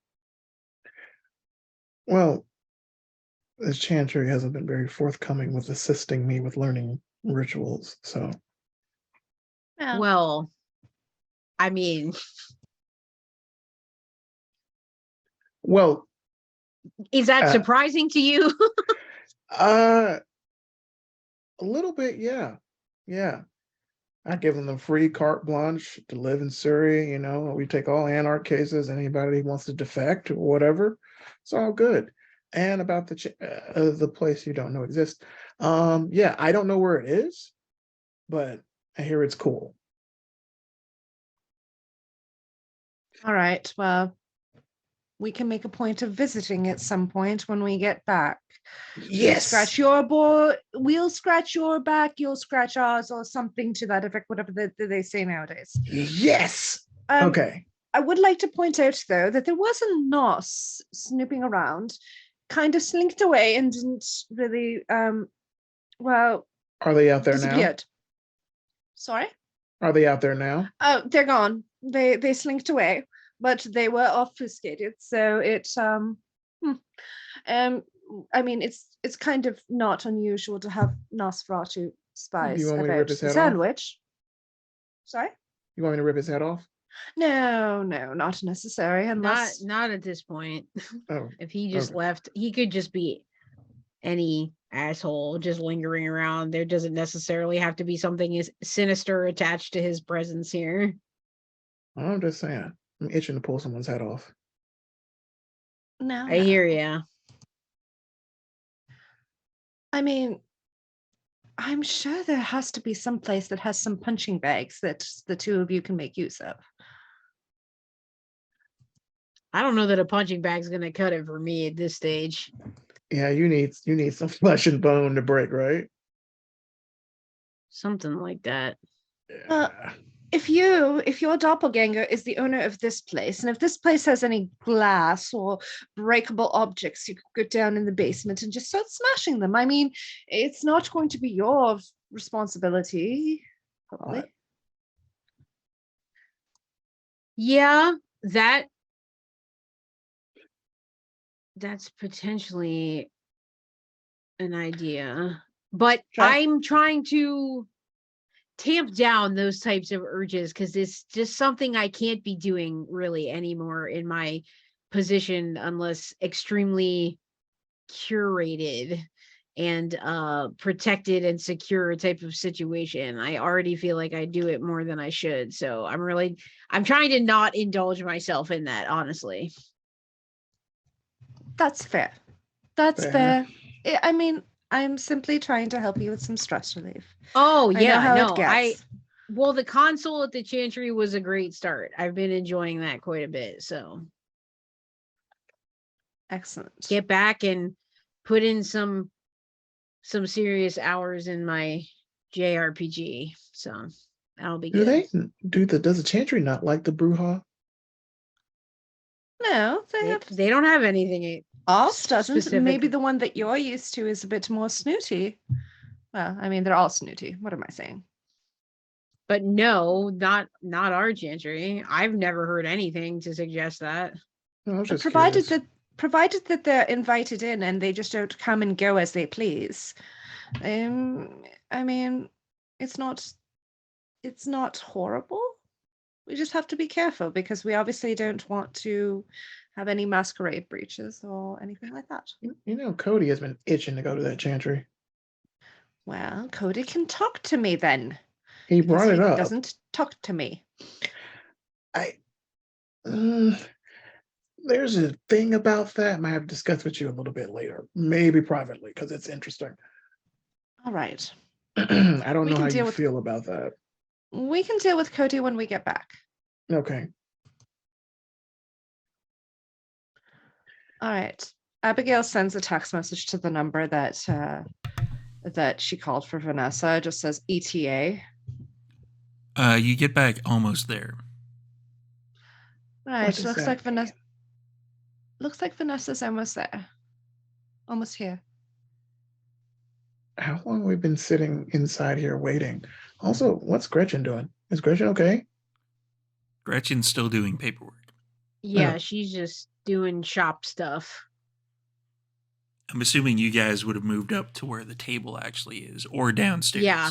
Well, this Chantry hasn't been very forthcoming with assisting me with learning rituals. So, Yeah. Well, I mean, well, is that Uh, surprising to you? a little bit, yeah, yeah. I give them the free carte blanche to live in Surrey. You know, we take all anarch cases. Anybody who wants to defect or whatever, it's all good. And about the place you don't know exists. Yeah, I don't know where it is, but I hear it's cool. All right. Well, we can make a point of visiting at some point when we get back. Yes. We'll scratch your back, you'll scratch ours, or something to that effect, whatever they say nowadays. Yes. Um, Okay. I would like to point out, though, that there was a nos snooping around, kind of slinked away and didn't really, well, Are they out there now? disappeared. Sorry? Are they out there now? Oh, they're gone. They slinked away, but they were obfuscated. So I mean, it's kind of not unusual to have Nosferatu spies You want me to rip about his the head off? sandwich. Sorry? You want me to rip his head off? No, not necessary unless Not at this point. Oh, If he just okay. left, he could just be any asshole just lingering around. There doesn't necessarily have to be something as sinister attached to his presence here. I'm just saying. I'm itching to pull someone's head off. no. I hear ya. I mean, I'm sure there has to be some place that has some punching bags that the two of you can make use of. I don't know that a punching bag's gonna cut it for me at this stage. Yeah, you need some flesh and bone to break, right? Something like that. Yeah. If your doppelganger is the owner of this place, and if this place has any glass or breakable objects, you could go down in the basement and just start smashing them. I mean, it's not going to be your responsibility, probably. Yeah, that That's potentially an idea. But Try. I'm trying to tamp down those types of urges because it's just something I can't be doing really anymore in my position unless extremely curated and protected and secure type of situation. I already feel like I do it more than I should. So I'm trying to not indulge myself in that, honestly. That's fair. That's Fair. fair. I mean, I'm simply trying to help you with some stress relief. Oh I know yeah, how it no, gets. well, the console at the Chantry was a great start. I've been enjoying that quite a bit. So Excellent. get back and put in some serious hours in my JRPG. So that'll be Do good. does the Chantry not like the Brouhaha? No, they have. They don't have anything. Ours doesn't. specific. Maybe the one that you're used to is a bit more snooty. Well, I mean, they're all snooty. What am I saying? But no, not our Chantry. I've never heard anything to suggest that. No, I was just Provided curious. that they're invited in and they just don't come and go as they please. I mean, it's not horrible. We just have to be careful because we obviously don't want to have any masquerade breaches or anything like that. You know, Cody has been itching to go to that Chantry. Well, Cody can talk to me then. He Because brought it he up. doesn't talk to me. There's a thing about that I might have to discuss with you a little bit later, maybe privately, because it's interesting. All right. I don't We know can how deal you with- feel about that. We can deal with Cody when we get back. Okay. All right. Abigail sends a text message to the number that she called for Vanessa. It just says ETA. You get back almost there. All right. does Looks that like mean? Vanessa's almost there. Almost here. How long have we been sitting inside here waiting? Also, what's Gretchen doing? Is Gretchen okay? Gretchen's still doing paperwork. Yeah, Oh. she's just doing shop stuff. I'm assuming you guys would have moved up to where the table actually is, or downstairs. Yeah.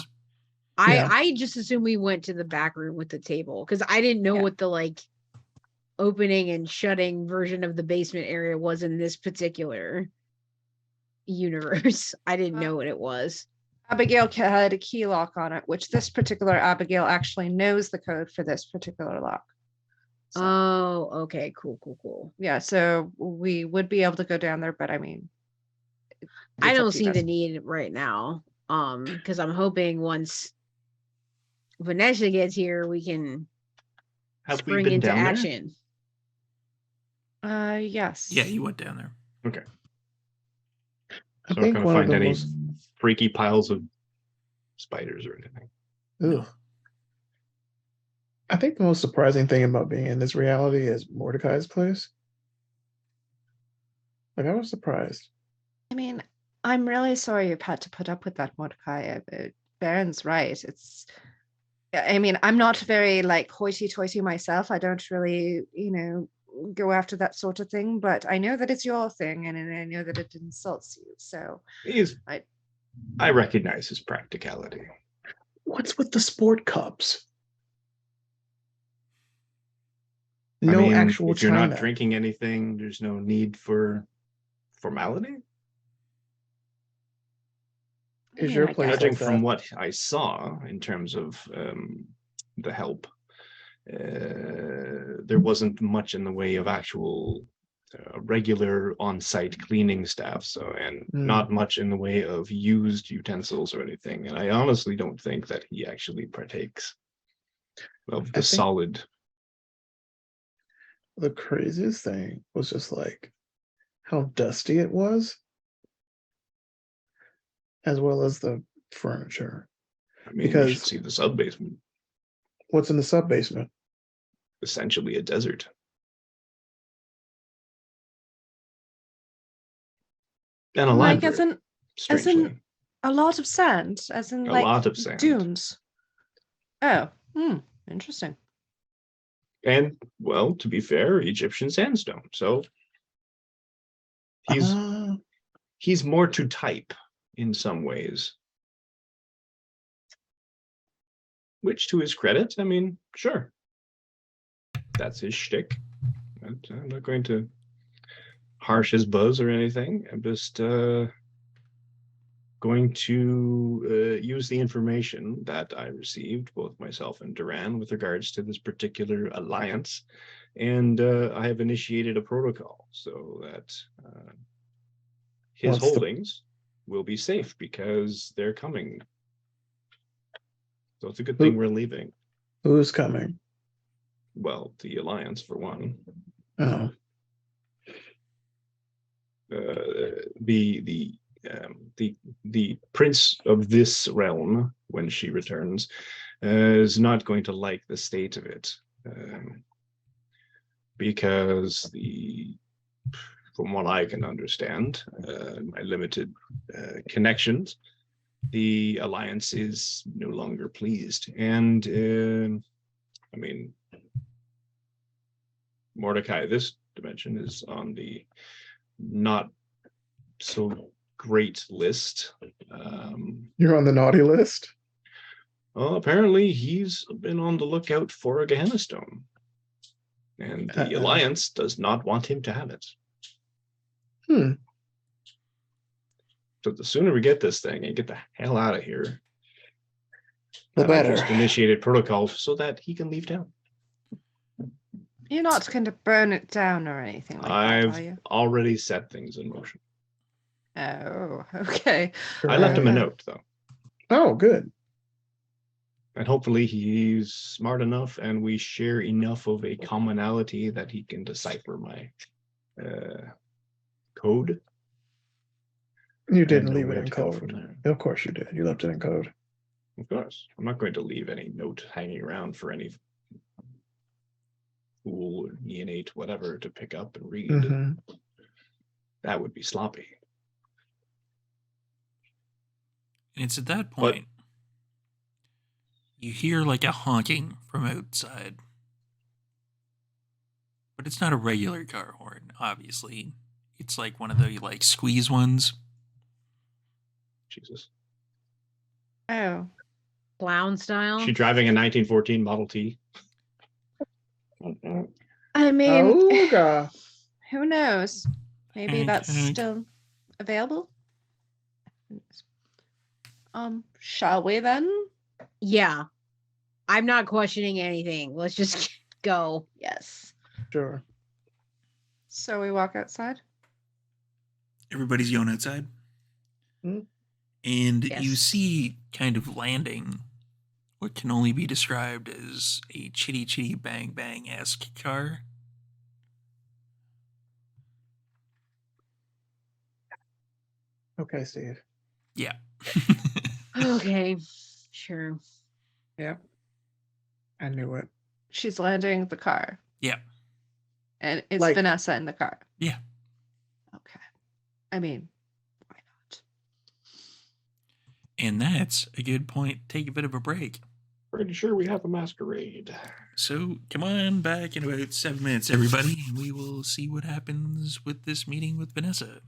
Yeah. I just assume we went to the back room with the table because I didn't know Yeah. what the like opening and shutting version of the basement area was in this particular universe. I didn't know what it was. Abigail had a key lock on it, which this particular Abigail actually knows the code for this particular lock. So, Oh, okay, cool. yeah, so we would be able to go down there, but I mean, I it's up don't to you see the guys. need right now. Because I'm hoping once Vanessa gets here, we can Have we spring been into down there? action. Yes. Yeah, you went down there. Okay. I So we're think gonna one of find the any most freaky piles of spiders or anything. ugh. I think the most surprising thing about being in this reality is Mordecai's place. Like, I was surprised. I mean, I'm really sorry you've had to put up with that, Mordecai. Baron's right. I mean, I'm not very like hoity-toity myself. I don't really, go after that sort of thing, but I know that it's your thing and I know that it insults you. So I recognize his practicality. What's with the sport cups? I No mean, actual if you're China. not drinking anything, there's no need for formality. Is Yeah, your I place guess. Judging like from that? what I saw in terms of the help, there wasn't much in the way of actual regular on-site cleaning staff, and not much in the way of used utensils or anything. And I honestly don't think that he actually partakes of the think- solid. The craziest thing was just like how dusty it was, as well as the furniture. I mean, you Because- should see the sub-basement. What's in the sub basement? Essentially a desert. And a Like library, as in strangely. a lot of sand, as in A like lot of sand. dunes. Oh, interesting. And, well, to be fair, Egyptian sandstone. So He's more to type in some ways. Which, to his credit, I mean, sure. That's his shtick. I'm not going to harsh his buzz or anything. I'm just going to use the information that I received, both myself and Duran, with regards to this particular alliance. And I have initiated a protocol so that his holdings will be safe because they're coming. So it's a good thing we're leaving. Who's coming? Well, the alliance for one. Oh. The prince of this realm, when she returns, is not going to like the state of it, because from what I can understand, my limited connections, the alliance is no longer pleased, and I mean, Mordecai, this dimension, is on the not so great list. You're on the naughty list? Well, apparently he's been on the lookout for a Gehenna Stone, and the Alliance does not want him to have it. So the sooner we get this thing and get the hell out of here, the better. I just initiated protocol so that he can leave town. You're not going to burn it down or anything like that, are you? I've already set things in motion. Oh, okay. I left him a note, though. Oh, good. And hopefully he's smart enough and we share enough of a commonality that he can decipher my code. You didn't leave it in code. Of course you did. You left it in code. Of course. I'm not going to leave any note hanging around for any fool or neonate, whatever, to pick up and read. Mm-hmm. That would be sloppy. And it's at that point you hear like a honking from outside. But it's not a regular car horn, obviously. It's like one of the like squeeze ones. Jesus. Oh. Clown style. She driving a 1914 Model T. I mean, God. Who knows? Maybe that's Okay. still available. Shall we then? Yeah. I'm not questioning anything. Let's just go. Yes. Sure. So we walk outside. Everybody's going outside. And Yes. you see kind of landing what can only be described as a chitty chitty bang bang-esque car. Okay, Steve. Yeah. Okay. Sure. Yep. I knew it. She's landing the car. Yeah. And it's Like- Vanessa in the car. Yeah. Okay. I mean, why not? And that's a good point. Take a bit of a break. Pretty sure we have a masquerade. So come on back in about 7 minutes, everybody, and we will see what happens with this meeting with Vanessa.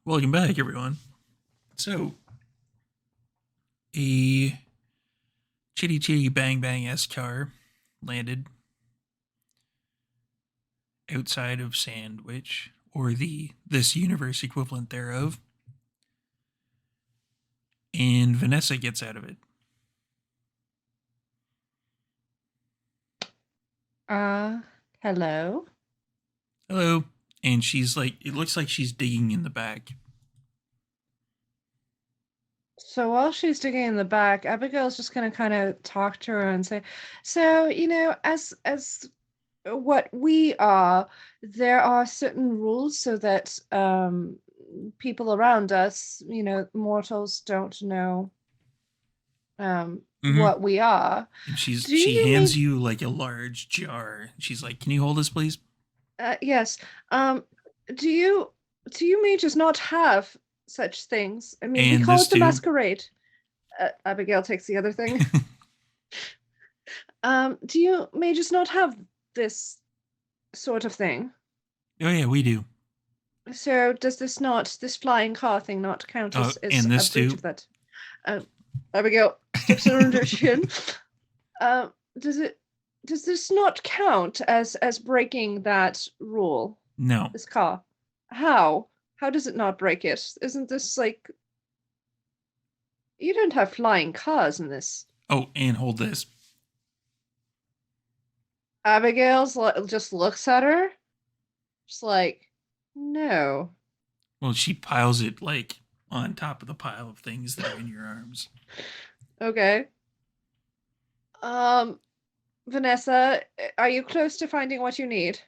Welcome back, everyone. So, a chitty chitty bang bang esque car landed outside of Sandwich, or this universe equivalent thereof, and Vanessa gets out of it. Hello. Hello. And she's like, it looks like she's digging in the back. So while she's digging in the back, Abigail's just gonna kind of talk to her and say, "So, as what we are, there are certain rules so that people around us, mortals, don't know Mhm. what we are. And Do she you hands mean- you like a large jar. She's like, "Can you hold this, please?" Yes. Do you mages not have such things? I mean, we And call this it the too. Masquerade. Abigail takes the other thing. Do you mages not have this sort of thing? Oh yeah, we do. So does this flying car thing not count as and a this breach too. of that? Abigail sticks her under her chin. Does this not count as breaking that rule? No. This car. How? How does it not break it? Isn't this like you don't have flying cars in this? Oh, and hold this. Abigail's just looks at her, just like, no. Well, she piles it like on top of the pile of things that are in your arms. Okay. Vanessa, are you close to finding what you need?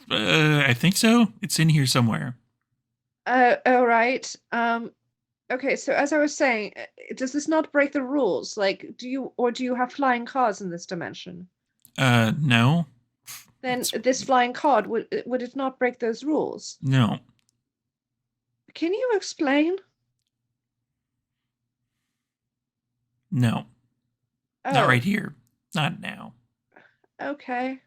I think so. It's in here somewhere. Oh, right. Okay, so as I was saying, does this not break the rules? Like, do you have flying cars in this dimension? No. Then That's- this flying car would it not break those rules? No. Can you explain? No. Oh, Not right here. Not now. okay.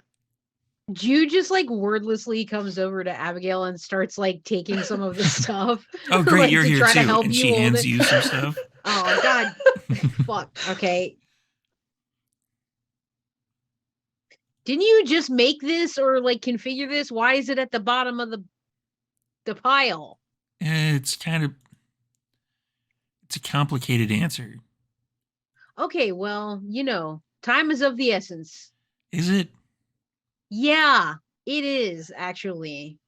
Jude just like wordlessly comes over to Abigail and starts like taking some of the stuff. Oh, great, like, you're to here try too. to help And you she hold hands it. you some stuff. Oh God, fuck. Okay. Didn't you just make this or like configure this? Why is it at the bottom of the pile? It's a complicated answer. Okay, well, time is of the essence. Is it? Yeah, it is actually.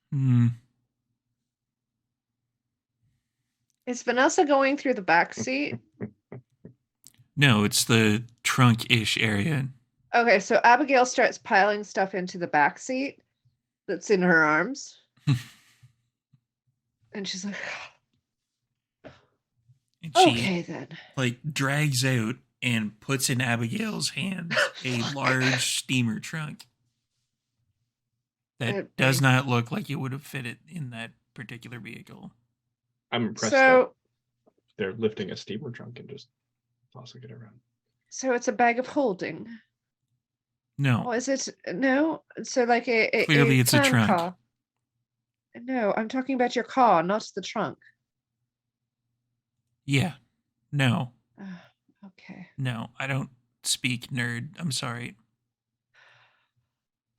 Is Vanessa going through the back seat? No, it's the trunk-ish area. Okay, so Abigail starts piling stuff into the back seat that's in her arms. And she's like, And she okay then. like drags out and puts in Abigail's hands a large steamer trunk that does not look like it would have fit it in that particular vehicle. I'm impressed that they're lifting a steamer trunk and just tossing it around. So it's a bag of holding. No. Oh, is it? No. So like Clearly it's a trunk. Car. No, I'm talking about your car, not the trunk. Yeah. No. Okay. No, I don't speak nerd. I'm sorry.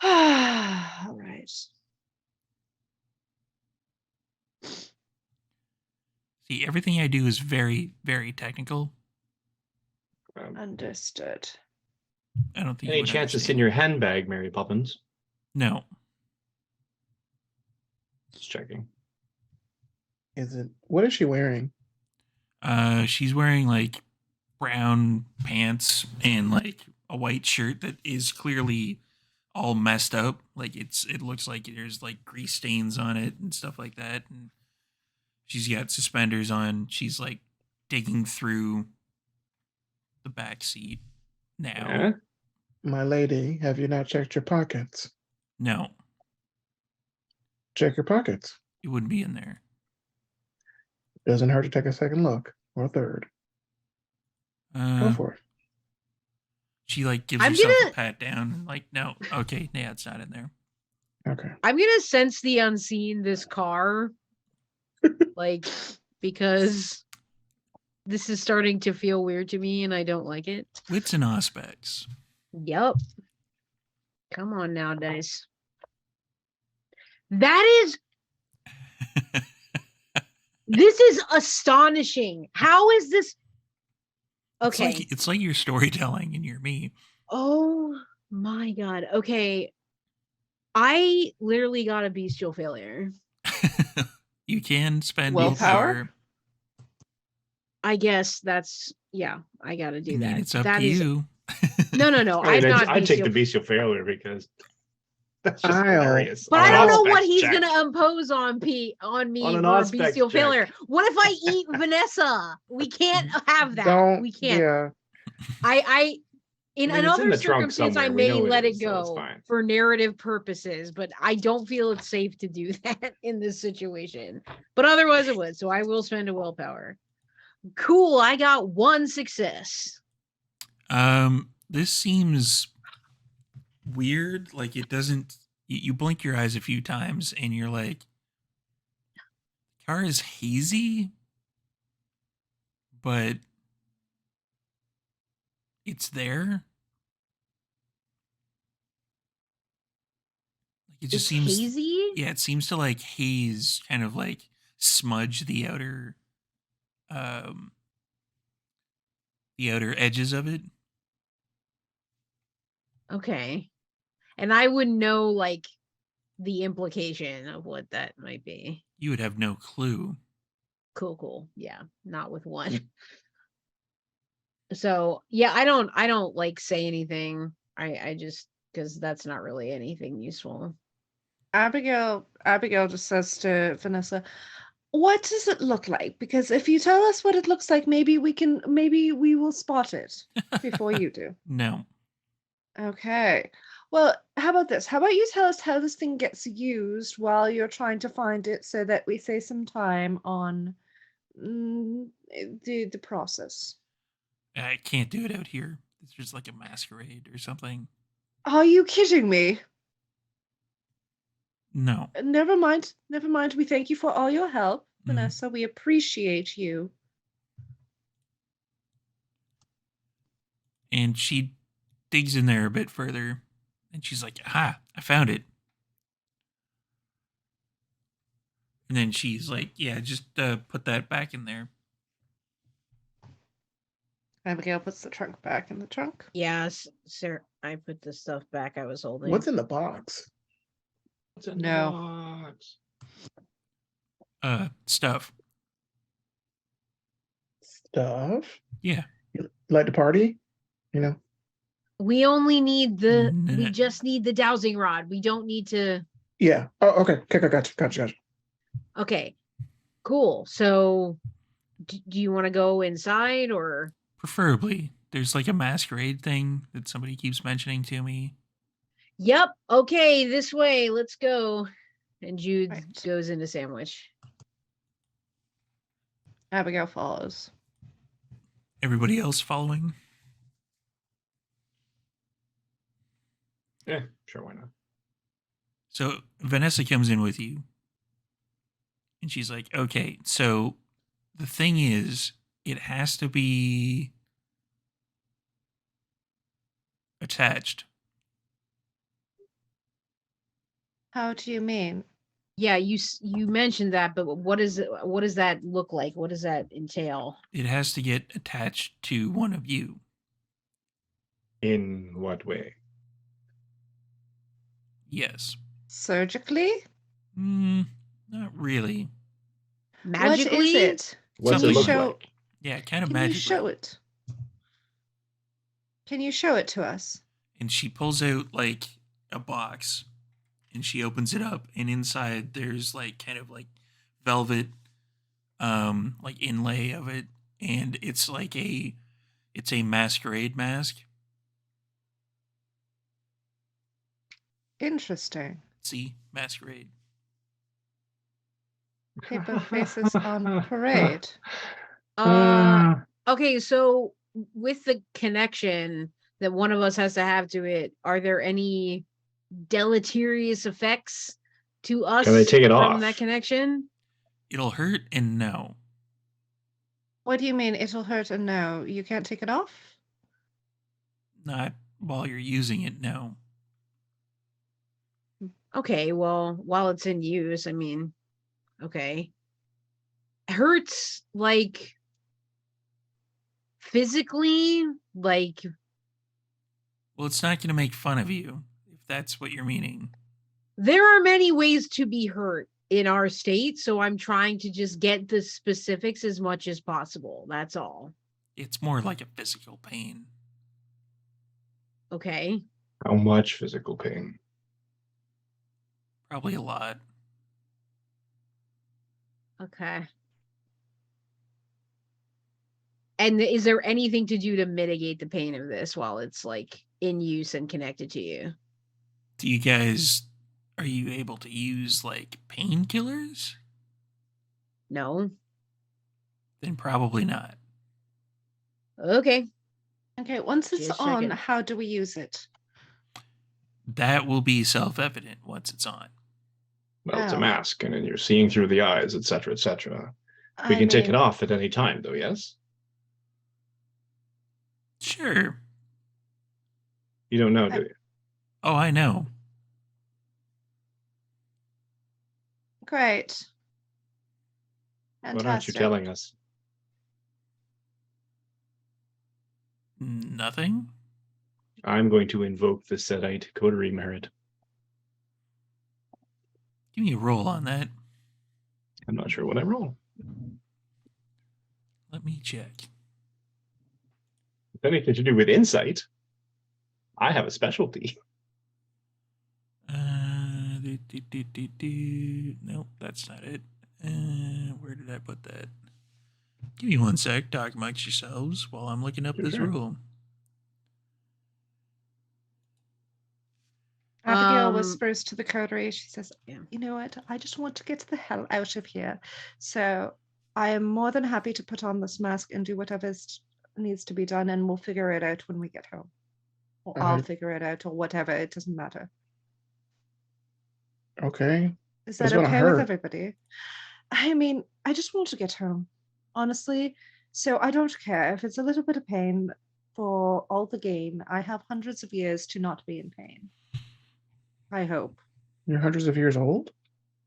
All right. See, everything I do is very, very technical. Understood. I don't think any chance it's in your handbag, Mary Poppins? No. Just checking. Is it? What is she wearing? She's wearing like brown pants and like a white shirt that is clearly all messed up. Like it looks like there's like grease stains on it and stuff like that. And she's got suspenders on. She's like digging through the back seat now. Yeah. My lady, have you not checked your pockets? No. Check your pockets. It wouldn't be in there. Doesn't hurt to take a second look or a third. Go for it. She like gives herself a pat down and like, no, okay, yeah, it's not in there. Okay. I'm gonna sense the unseen this car. Like, because this is starting to feel weird to me and I don't like it. Wits and aspects. Yep. Come on now, dice. That is this is astonishing. How is this? Okay. It's like you're storytelling and you're me. Oh my god. Okay. I literally got a bestial failure. You can spend willpower. I guess that's I gotta do that. It's up to you. No. I take the bestial failure because that's just hilarious. But I don't know what he's gonna impose on me on for bestial failure. What if I eat Vanessa? We can't have that. We can't. Yeah. I in another circumstance I may let it go for narrative purposes, but I don't feel it's safe to do that in this situation. But otherwise it would. So I will spend a willpower. Cool, I got 1 success. This seems weird. Like it doesn't. You blink your eyes a few times and you're like, car is hazy, but it's there. Like it just seems hazy. Yeah, it seems to like haze, kind of like smudge the outer edges of it. Okay. And I wouldn't know like the implication of what that might be. You would have no clue. Cool. Yeah, not with 1. So yeah, I don't like say anything. I just because that's not really anything useful. Abigail just says to Vanessa, what does it look like? Because if you tell us what it looks like, maybe we will spot it before you do. No. Okay. Well, how about this? How about you tell us how this thing gets used while you're trying to find it so that we save some time on the process. I can't do it out here. It's just like a masquerade or something. Are you kidding me? No. Never mind. We thank you for all your help, Vanessa. We appreciate you. And she digs in there a bit further And she's like, "Ah, I found it." And then she's like, "Yeah, just put that back in there." Abigail puts the trunk back in the trunk. Yes, sir. I put the stuff back I was holding. What's in the box? What's in No. the box? Stuff. Stuff. Yeah. You like to party? You know. We only need we Nah. just need the dowsing rod. We don't need to. Yeah. Oh, okay. Okay. Gotcha. Okay, cool. So, do you want to go inside or? Preferably. There's like a masquerade thing that somebody keeps mentioning to me. Yep. Okay, this way. Let's go. And Jude Right. goes into sandwich. Abigail follows. Everybody else following? Yeah, sure, why not? So Vanessa comes in with you. And she's like, "Okay, so the thing is, it has to be attached." How do you mean? Yeah, you mentioned that, but what does that look like? What does that entail? It has to get attached to one of you. In what way? Yes. Surgically? Not really. Magically? What is it? What's Can it you look show? like? Yeah, kind of Can you magically. show it? Can you show it to us? And she pulls out like a box and she opens it up, and inside there's like kind of like velvet like inlay of it, and it's a masquerade mask. Interesting. See? Masquerade. Paper faces on parade. Okay, so with the connection that one of us has to have to it, are there any deleterious effects to us Can they take it from off? that connection? It'll hurt, and no. What do you mean it'll hurt and no? You can't take it off? Not while you're using it, no. Okay, well, while it's in use, I mean, okay. Hurts like physically, like Well, it's not going to make fun of you, if that's what you're meaning. there are many ways to be hurt in our state, so I'm trying to just get the specifics as much as possible. That's all. It's more like a physical pain. Okay. How much physical pain? Probably a lot. Okay. And is there anything to do to mitigate the pain of this while it's like in use and connected to you? Are you able to use like painkillers? No. Then probably not. Okay. Okay, once it's Just on, checking. how do we use it? That will be self-evident once it's on. Well, it's a Oh. mask, and then you're seeing through the eyes, etc., etc. We I can take it mean, off at any time, though. Yes. Sure. You don't know, do you? Oh, I know. great. What aren't you Fantastic. telling us? Nothing? I'm going to invoke the Sedite coterie merit. Give me a roll on that. I'm not sure what I roll. Let me check. It's anything to do with insight. I have a specialty. Nope, that's not it. Where did I put that? Give me one sec. Talk amongst yourselves while I'm looking up this Sure. rule. Abigail Um, whispers to the coterie. She says, Yeah. you know what? I just want to get the hell out of here. So I am more than happy to put on this mask and do whatever needs to be done, and we'll figure it out when we get home. Or I'll Alright. figure it out, or whatever. It doesn't matter. Okay. Is It's that gonna okay with hurt. everybody? I mean, I just want to get home, honestly. So I don't care if it's a little bit of pain for all the gain. I have hundreds of years to not be in pain. I hope. You're hundreds of years old?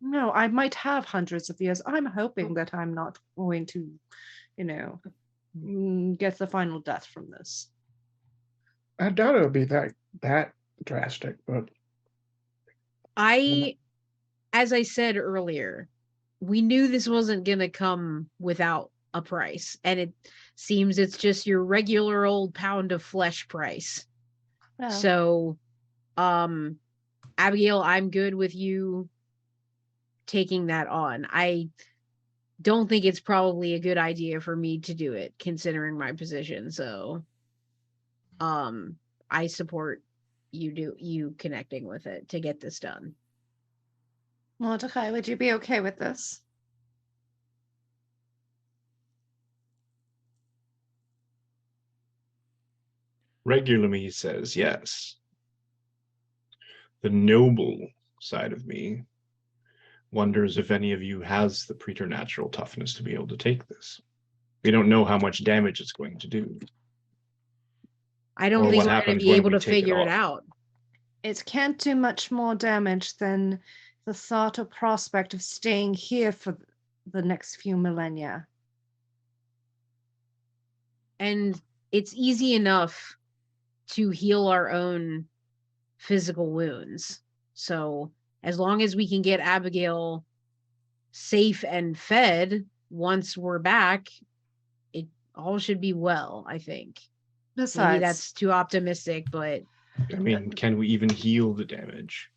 No, I might have hundreds of years. I'm hoping that I'm not going to, get the final death from this. I doubt it would be that drastic, but As I said earlier, we knew this wasn't going to come without a price, and it seems it's just your regular old pound of flesh price. Well, So, Abigail, I'm good with you taking that on. I don't think it's probably a good idea for me to do it, considering my position. So, I support you connecting with it to get this done. Mordecai, would you be okay with this? Regular me says yes. The noble side of me wonders if any of you has the preternatural toughness to be able to take this. We don't know how much damage it's going to do. I don't Or think what we're going to happens be when able we to take it figure it off. out. It can't do much more damage than the thought or prospect of staying here for the next few millennia. And it's easy enough to heal our own physical wounds. So as long as we can get Abigail safe and fed once we're back, it all should be well, I think. Maybe Besides, that's too optimistic, but I mean, can we even heal the damage?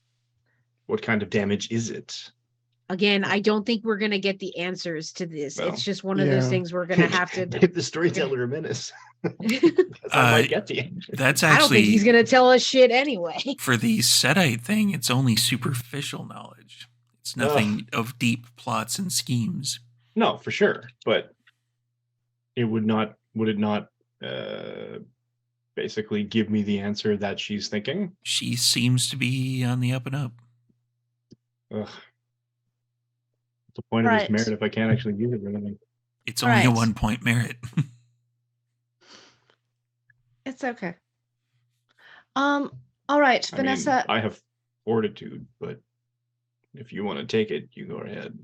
What kind of damage is it? again, I don't think we're going to get the answers to this. Well, it's just one of those yeah. things we're going to have to. Give the storyteller a menace. Because I might get the answer. That's I don't think he's actually going to tell us shit anyway. for the Setite thing. It's only superficial knowledge. It's nothing of deep plots and schemes. No, for sure. But it would it not basically give me the answer that she's thinking? She seems to be on the up and up. Ugh. What's the point of Right. this merit if I can't actually use it or anything? It's only a Right. 1 point merit. it's okay. All right, I mean, Vanessa. I have fortitude, but if you want to take it, you go ahead.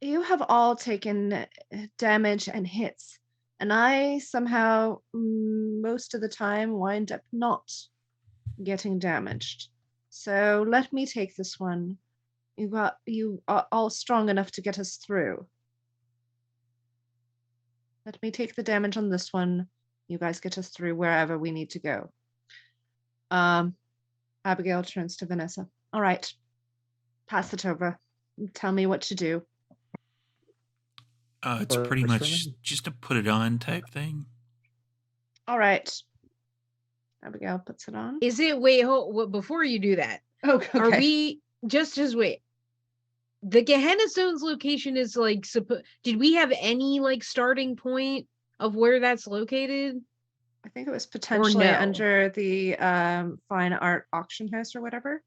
You have all taken damage and hits, and I somehow, most of the time, wind up not getting damaged. So let me take this one. You are all strong enough to get us through. Let me take the damage on this one. You guys get us through wherever we need to go. Abigail turns to Vanessa. All right, pass it over. Tell me what to do. It's pretty First much round. just a put it on type thing. All right. Abigail puts it on. Is it before you do that? Okay. Are we just wait? The Gehenna Stone's location is like did we have any like starting point of where that's located? I think it was potentially no? under the fine art auction house or whatever.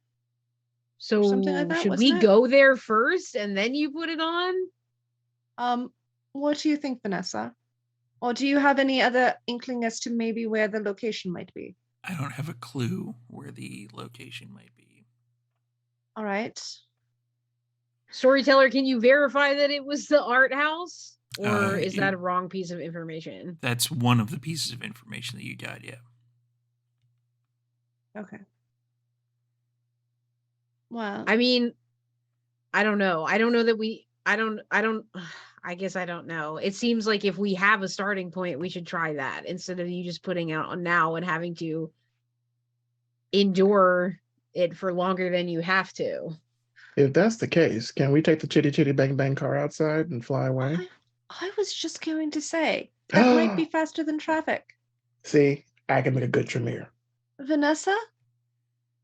So something like that, should wasn't we it? go there first and then you put it on? What do you think, Vanessa? Or do you have any other inkling as to maybe where the location might be? I don't have a clue where the location might be. All right. Storyteller, can you verify that it was the art house? Or is you- that a wrong piece of information? That's one of the pieces of information that you got, yeah. Okay. Well, I mean, I don't know. I don't know that we I guess I don't know. It seems like if we have a starting point, we should try that instead of you just putting out on now and having to endure it for longer than you have to. If that's the case, can we take the chitty chitty bang bang car outside and fly away? I was just going to say that might be faster than traffic. See, I can make a good Tremere. Vanessa,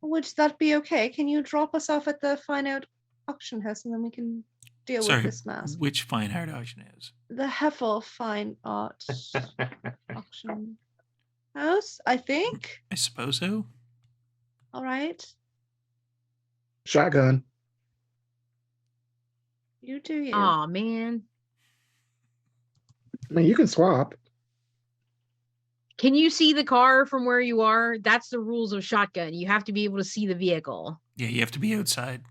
would that be okay? Can you drop us off at the fine art auction house and then we can deal Sorry, with this mess? which fine art auction is? The Heffel Fine Art Auction House, I think. I suppose so. All right. Shotgun. You do you. Aw, man. I mean, you can swap. Can you see the car from where you are? That's the rules of shotgun. You have to be able to see the vehicle. Yeah, you have to be outside.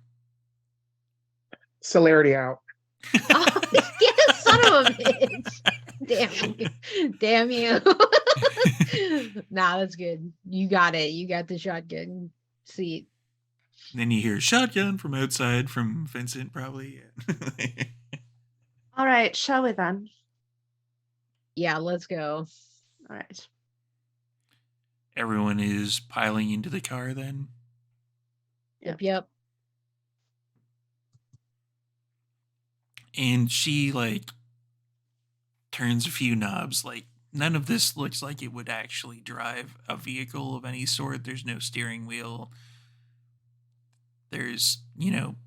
Celerity out. Oh, yeah, son of a bitch. Damn you. Nah, that's good. You got it. You got the shotgun seat. Then you hear shotgun from outside from Vincent, probably. All right, shall we then? Yeah, let's go. All right. Everyone is piling into the car then. Yep. And she, like, turns a few knobs. Like, none of this looks like it would actually drive a vehicle of any sort. There's no steering wheel. There's,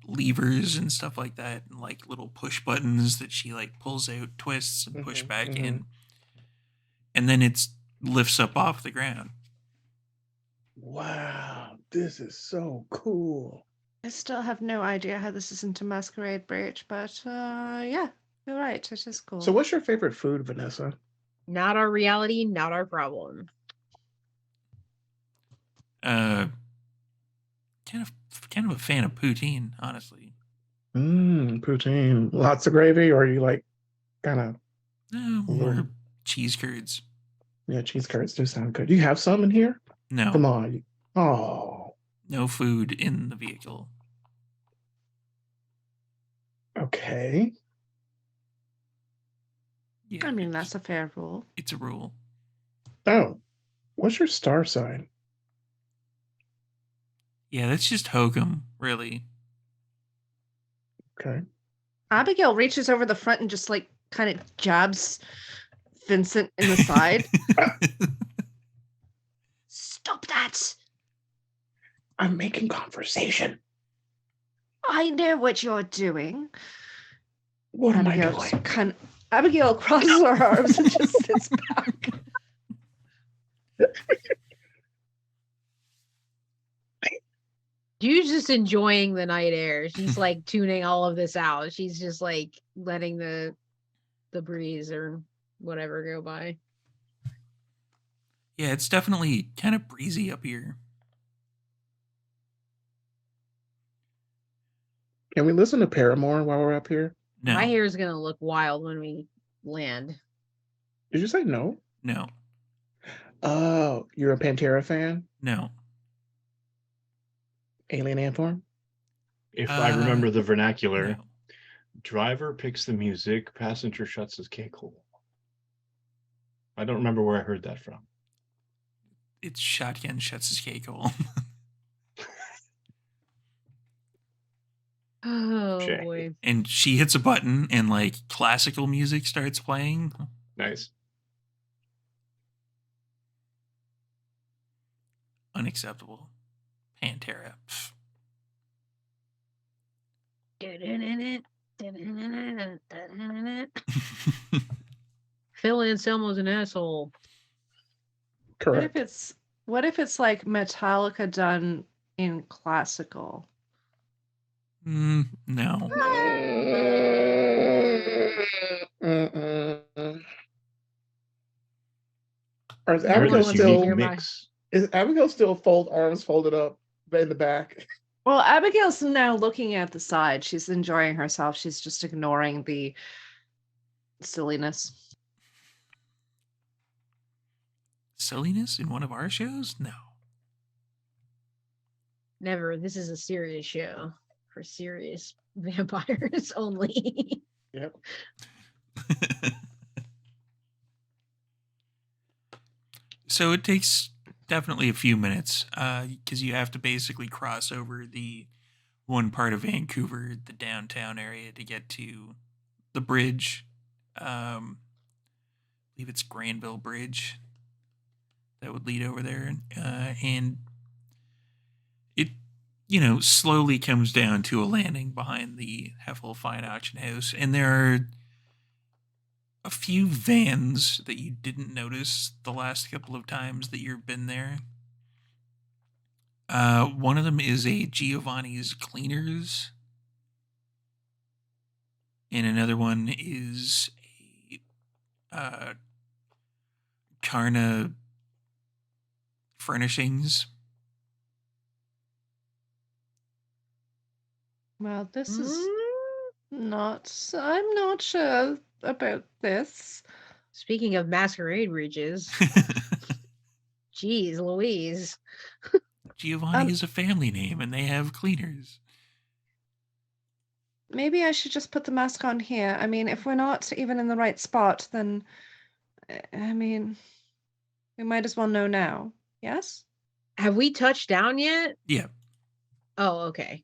levers and stuff like that, and like little push buttons that she like pulls out, twists, and push back in. And then it lifts up off the ground. Wow, this is so cool. I still have no idea how this is into Masquerade Bridge, but yeah, you're right. It is cool. So what's your favorite food, Vanessa? Not our reality, not our problem. Kind of a fan of poutine, honestly. Poutine. Lots of gravy, or you like kind of more cheese curds. Yeah, cheese curds do sound good. You have some in here? No. Come on. Oh. No food in the vehicle. Okay. Yeah, I mean, that's a fair rule. It's a rule. Oh, what's your star sign? Yeah, that's just hokum, really. Okay. Abigail reaches over the front and just like kind of jabs Vincent in the side. Stop that! I'm making conversation. I know what you're doing. What am I doing? Abigail crosses her arms and just sits back. She's just enjoying the night air. She's like tuning all of this out. She's just like letting the breeze or whatever go by. Yeah, it's definitely kind of breezy up here. Can we listen to Paramore while we're up here? No. My hair is going to look wild when we land. Did you say no? No. Oh, you're a Pantera fan? No. Alien Ant Farm? If I remember the vernacular, no. Driver picks the music, passenger shuts his cake hole. I don't remember where I heard that from. It's shotgun shuts his cake hole. Oh, Shay. boy. And she hits a button and like classical music starts playing. Nice. Unacceptable. Pantera. Phil Anselmo's an asshole. Correct. What if it's like Metallica done in classical? No. Is Abigail There's a still unique mix. Is Abigail still arms folded up in the back? Well, Abigail's now looking at the side. She's enjoying herself. She's just ignoring the silliness. Silliness in one of our shows? No. Never. This is a serious show for serious vampires only. Yep. So it takes definitely a few minutes because you have to basically cross over the one part of Vancouver, the downtown area, to get to the bridge. I believe it's Granville Bridge that would lead over there. And it, slowly comes down to a landing behind the Heffel Fine Auction House. And there are a few vans that you didn't notice the last couple of times that you've been there. One of them is a Giovanni's Cleaners, and another one is a Carna furnishings. Well, this is Mm, I'm not sure about this. Speaking of masquerade ridges, geez, Louise. Giovanni is a family name, and they have cleaners. Maybe I should just put the mask on here. I mean, if we're not even in the right spot, then I mean, we might as well know now. Yes? Have we touched down yet? Yeah. Oh, okay.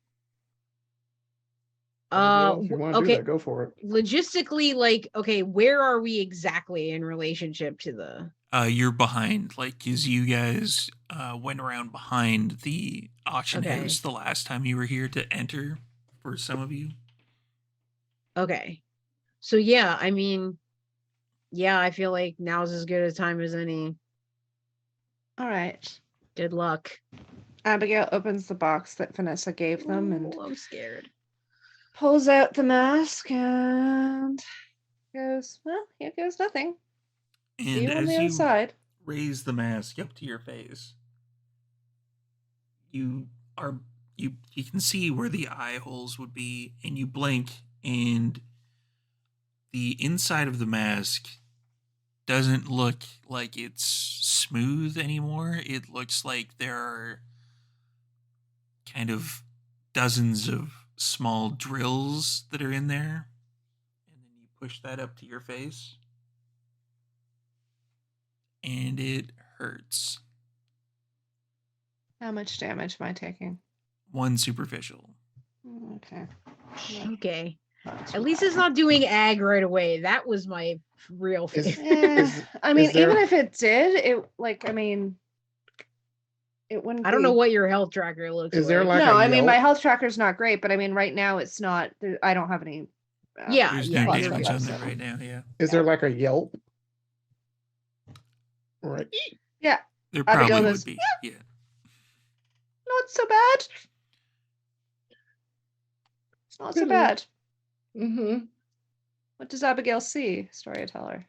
Abigail, if you want to do Okay. that, go for it. Logistically, like, okay, where are we exactly in relationship to the? You're behind, like, as you guys went around behind the auction Okay. house the last time you were here to enter. For some of you, Okay. So yeah, I mean, yeah, I feel like now's as good a time as any. All right. Good luck. Abigail opens the box that Vanessa gave them and Oh, I'm scared. pulls out the mask and goes, well, here goes nothing. See and you on the as other you side. raise the mask up to your face, you are you can see where the eye holes would be, and you blink, and the inside of the mask doesn't look like it's smooth anymore. It looks like there are kind of dozens of small drills that are in there. And then you push that up to your face, and it hurts. How much damage am I taking? 1 superficial. Okay. Okay. Not too At least bad. it's not doing ag right away. That was my real Is- fear. I mean, there- even if it did, it like I mean, it wouldn't. I don't know be- what your health tracker looks Is there, like. like, No, a I mean my Yelp? health tracker's not great, but I mean right now it's not. I don't have any. Yeah, There's yeah, no plus you're damage one on less there seven. right now, yeah. Is there like a Yelp? Right. Yeah, There Abigail probably goes, would be, yeah. not so bad. It's not so Really? bad. Mm-hmm. What does Abigail see, storyteller?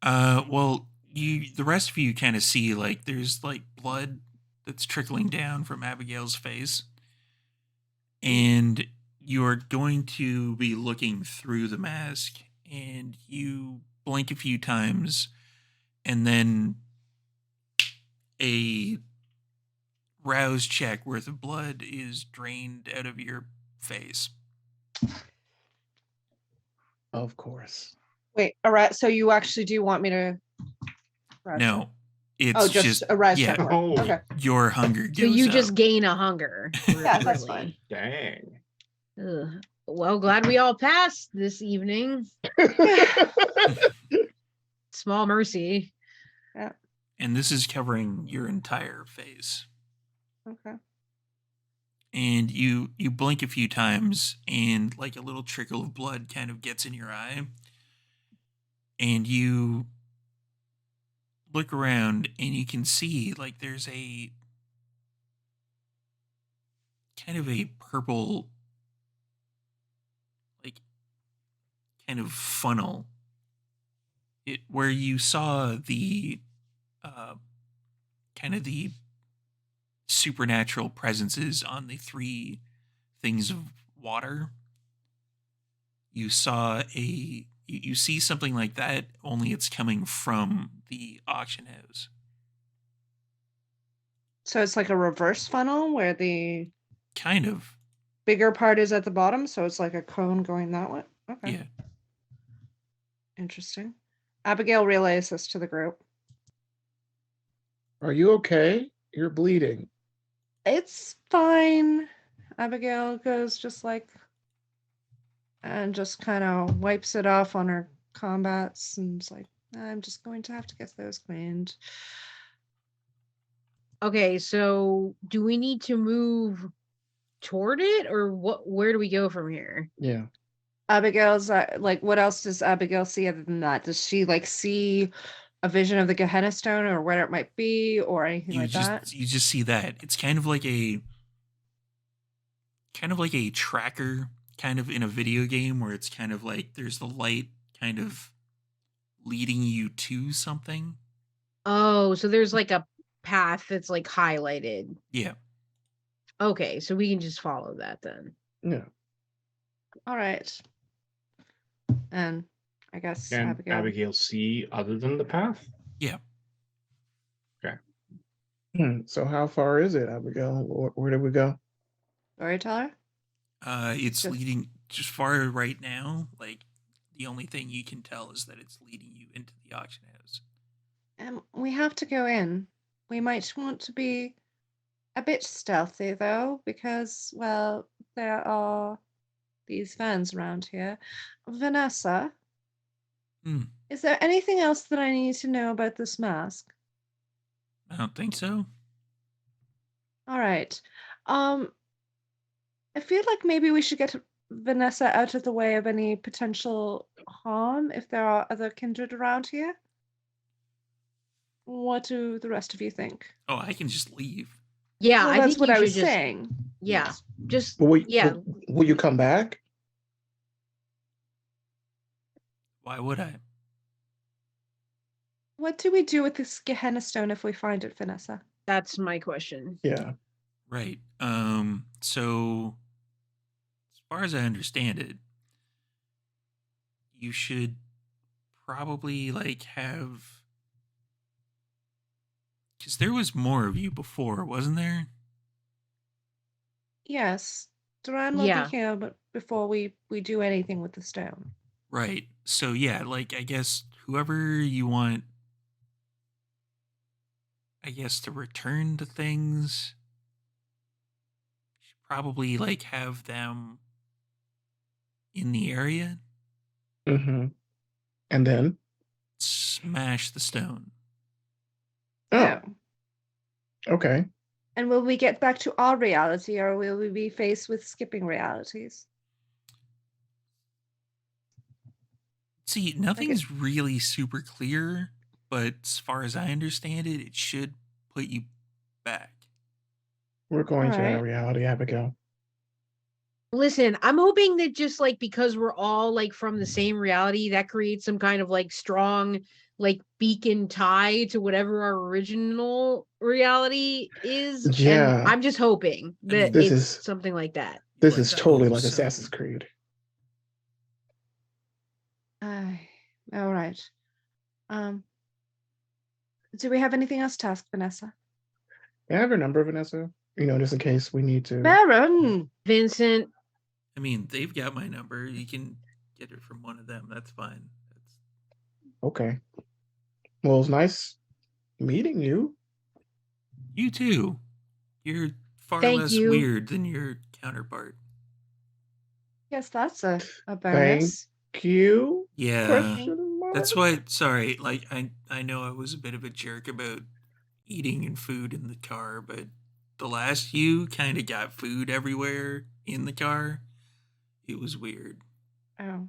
Well, the rest of you kind of see, like, there's like blood that's trickling down from Abigail's face, and you're going to be looking through the mask, and you blink a few times, and then a rouse check worth of blood is drained out of your face. Of course. Wait, all right. So you actually do want me to? No, it's Oh, just a rise yeah, check. Oh. Okay. your hunger So goes you up. just gain a hunger. Yeah, that's really. Dang. Ugh. Well, glad we all passed this evening. Small mercy. And this is covering your entire face. Okay. And you blink a few times, and like a little trickle of blood kind of gets in your eye, and you look around and you can see like there's a kind of a purple, like, kind of funnel, it where you saw the kind of the supernatural presences on the 3 things of water. You saw you see something like that, only it's coming from the auction house. So it's like a reverse funnel where the Kind of. bigger part is at the bottom, so it's like a cone going that way. Okay. Yeah. Interesting. Abigail relays this to the group. Are you okay? You're bleeding. It's fine. Abigail goes just like and just kind of wipes it off on her combats and is like, I'm just going to have to get those cleaned. Okay, so do we need to move toward it, or what? Where do we go from here? Yeah. Abigail's like, what else does Abigail see other than that? Does she like see a vision of the Gehenna Stone or where it might be or anything like that? You just see that. It's kind of like a tracker, kind of in a video game, where it's kind of like there's the light kind of leading you to something. Oh, so there's like a path that's like highlighted. Yeah. Okay, so we can just follow that then. Yeah. All right. And I guess Can Abigail. Abigail see other than the path? Yeah. So how far is it, Abigail? Where did we go? Storyteller? It's Just- leading just far right now. Like the only thing you can tell is that it's leading you into the auction house. We have to go in. We might want to be a bit stealthy though, because well, there are these fans around here. Vanessa, Hmm. is there anything else that I need to know about this mask? I don't think so. All right. I feel like maybe we should get Vanessa out of the way of any potential harm if there are other kindred around here. What do the rest of you think? Oh, I can just leave. Yeah, Well, I that's think what you I should was just saying. yeah, Yes. just Will yeah. will you come back? Why would I? What do we do with this Gehenna stone if we find it, Vanessa? That's my question. Yeah. Right. So as far as I understand it, you should probably like have, because there was more of you before, wasn't there? Yes. Duran will Yeah. be here but before we do anything with the stone. Right. So yeah, like I guess whoever you want, I guess, to return the things, you should probably like have them in the area, Mm-hmm. And then? smash the stone. Oh, okay. And will we get back to our reality or will we be faced with skipping realities? See, nothing's really super clear, but as far as I understand it, it should put you back. We're going to Alright. our reality, Abigail. Listen, I'm hoping that just like because we're all like from the same reality, that creates some kind of like strong like beacon tie to whatever our original reality is. Yeah. And I'm just hoping I mean, that This it's is- something like that. This Let's is totally hope like so. Assassin's Creed. All right. Do we have anything else to ask Vanessa? May I have your number, Vanessa? Just in case we need to. Baron! Vincent, I mean, they've got my number. You can get it from one of them. That's fine. That's... Okay. Well, it's nice meeting you. You too. You're far Thank less you. weird than your counterpart. Yes, that's a bonus. Thank you. Yeah. Question mark? That's why, sorry, like, I know I was a bit of a jerk about eating and food in the car, but the last you kind of got food everywhere in the car. It was weird. Oh.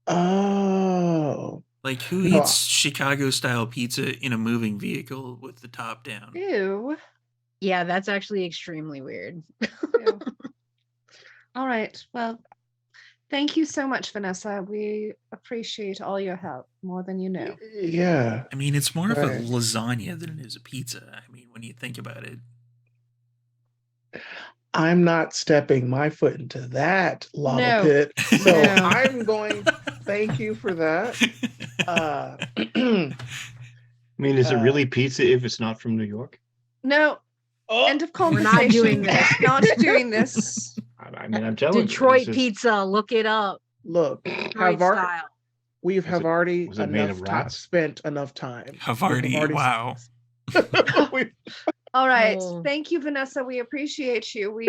Oh. Like, who No. eats Chicago-style pizza in a moving vehicle with the top down? Ew. yeah, that's actually extremely weird. Ew. All right. Well, thank you so much, Vanessa. We appreciate all your help more than you know. Yeah. I mean, it's more of a Right. lasagna than it is a pizza. I mean, when you think about it. I'm not stepping my foot into that lava No. pit. So No. I'm going, thank you for that. I mean, is it really pizza if it's not from New York? No. Oh, End of We're conversation. not doing this. Not doing this. I mean, I'm telling Detroit you. pizza, look it up. Look, Detroit have style. we've Was have it- already was it made of enough time rats? spent enough time. Have already, wow. We- All right. Oh. Thank you, Vanessa. We appreciate you. We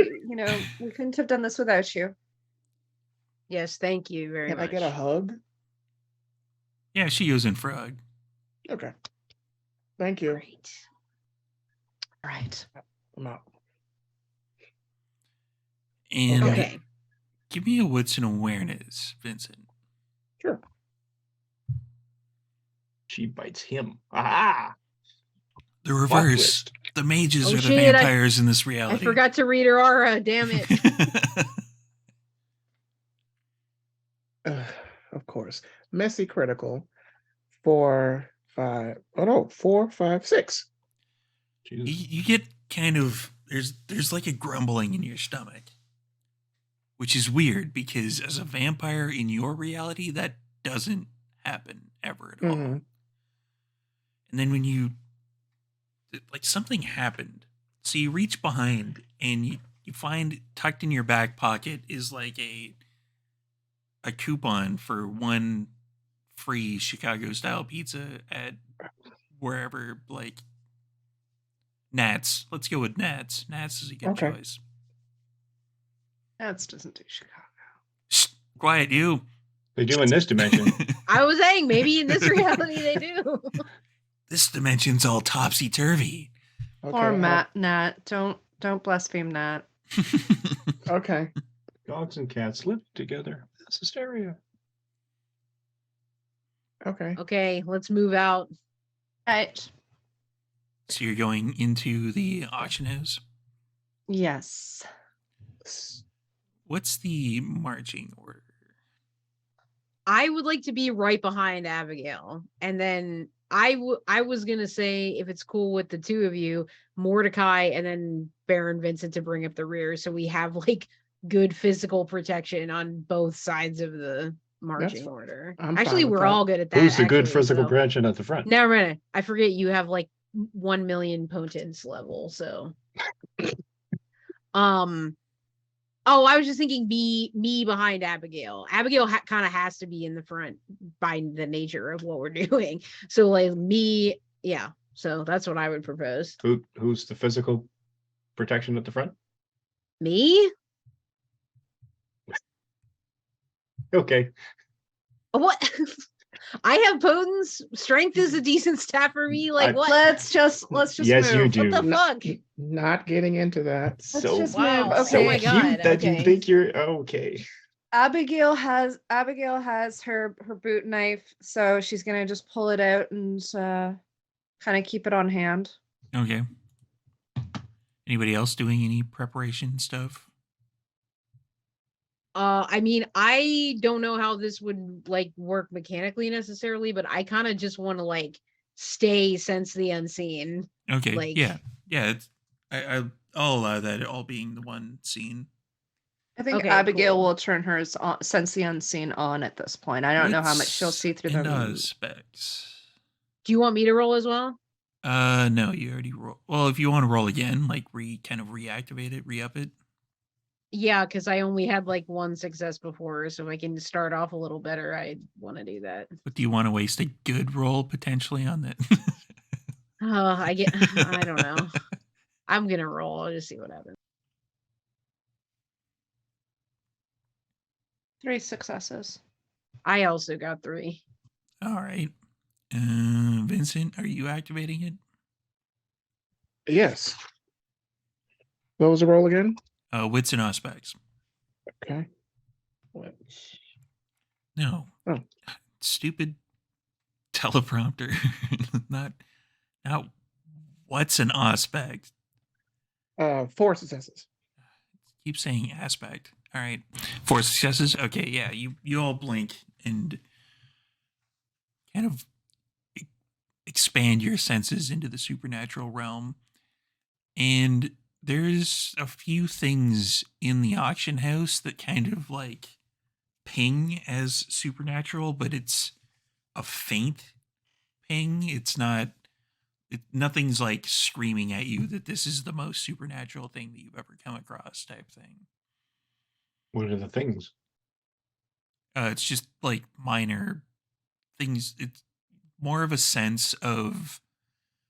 couldn't have done this without you. Yes, thank you very Can much. I get a hug? Yeah, she goes in for a hug. Okay. Thank you. Great. All right. I'm out. And Okay. give me a wits and awareness, Vincent. Sure. She bites him. Ah! The Plot reverse. twist. The mages Oh, are the shit, vampires in this I reality. forgot to read her aura, damn it. Of course. Messy critical. 4, 5. Oh no, 4, 5, 6. Jesus. You get kind of there's like a grumbling in your stomach, which is weird because as a vampire in your reality, that doesn't happen ever at all. Mhm. And then when you like something happened, so you reach behind and you find tucked in your back pocket is like a coupon for one free Chicago style pizza at wherever, like Nats. Let's go with Nats. Nats is a good Okay. choice. That doesn't do Chicago. Shh, quiet, you. They do in this dimension. I was saying maybe in this reality they do. This dimension's all topsy turvy. Poor Okay. Nat. Don't blaspheme Nat. Okay. Dogs and cats live together. That's hysteria. Okay. Okay, let's move out. Right. So you're going into the auction house. Yes. What's the marching order? I would like to be right behind Abigail. And then I was going to say, if it's cool with the two of you, Mordecai and then Baron Vincent to bring up the rear. So we have like good physical protection on both sides of the marching fi- order. I'm Actually, fine with we're that. all good at that. Who's the good actually, physical so. protection at the front? Never mind. I forget you have like 1 million potence level. So, oh, I was just thinking me behind Abigail. Abigail kind of has to be in the front by the nature of what we're doing. So like me, yeah. So that's what I would propose. Who's the physical protection at the front? Me? Okay. What? I have potence. Strength is a decent stat for me. Like what? Let's just Yes, move. you do. What the fuck? Not getting into that. So just Wow. move. Oh Okay. my cute God, that you okay. think you're okay. Abigail has her boot knife, so she's gonna just pull it out and kind of keep it on hand. Okay. Anybody else doing any preparation stuff? I mean, I don't know how this would like work mechanically necessarily, but I kind of just want to like stay sense the unseen. Okay. Like, yeah. It's, I'll allow that all being the one scene. I think Okay, Abigail cool. will turn hers on, sense the unseen on at this point. I don't know how much she'll see through and them. specs. Do you want me to roll as well? No, you already roll. Well, if you want to roll again, like kind of reactivate it, re-up it. Yeah, because I only had like one success before, so if I can start off a little better, I want to do that. But do you want to waste a good roll potentially on that? I don't know. I'm gonna roll. I'll just see what happens. 3 successes. I also got 3. All right. Vincent, are you activating it? Yes. What was the roll again? Wits and aspects. Okay. What? No. Oh. Stupid teleprompter. not what's an aspect. 4 successes. Keep saying aspect. All right. 4 successes. Okay, yeah. You all blink and kind of expand your senses into the supernatural realm. And there's a few things in the auction house that kind of like ping as supernatural, but it's a faint ping. It's not nothing's like screaming at you that this is the most supernatural thing that you've ever come across type thing. What are the things? It's just like minor things. It's more of a sense of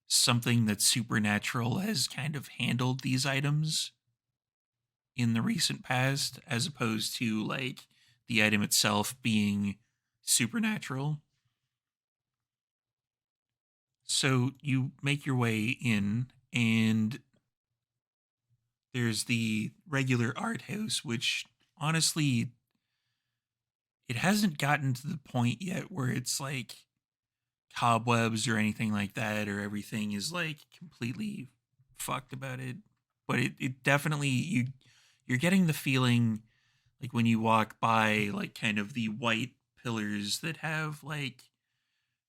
something that supernatural has kind of handled these items in the recent past, as opposed to like the item itself being supernatural. So you make your way in, and there's the regular art house, which honestly, it hasn't gotten to the point yet where it's like cobwebs or anything like that, or everything is like completely fucked about it. But it definitely you're getting the feeling like when you walk by like kind of the white pillars that have like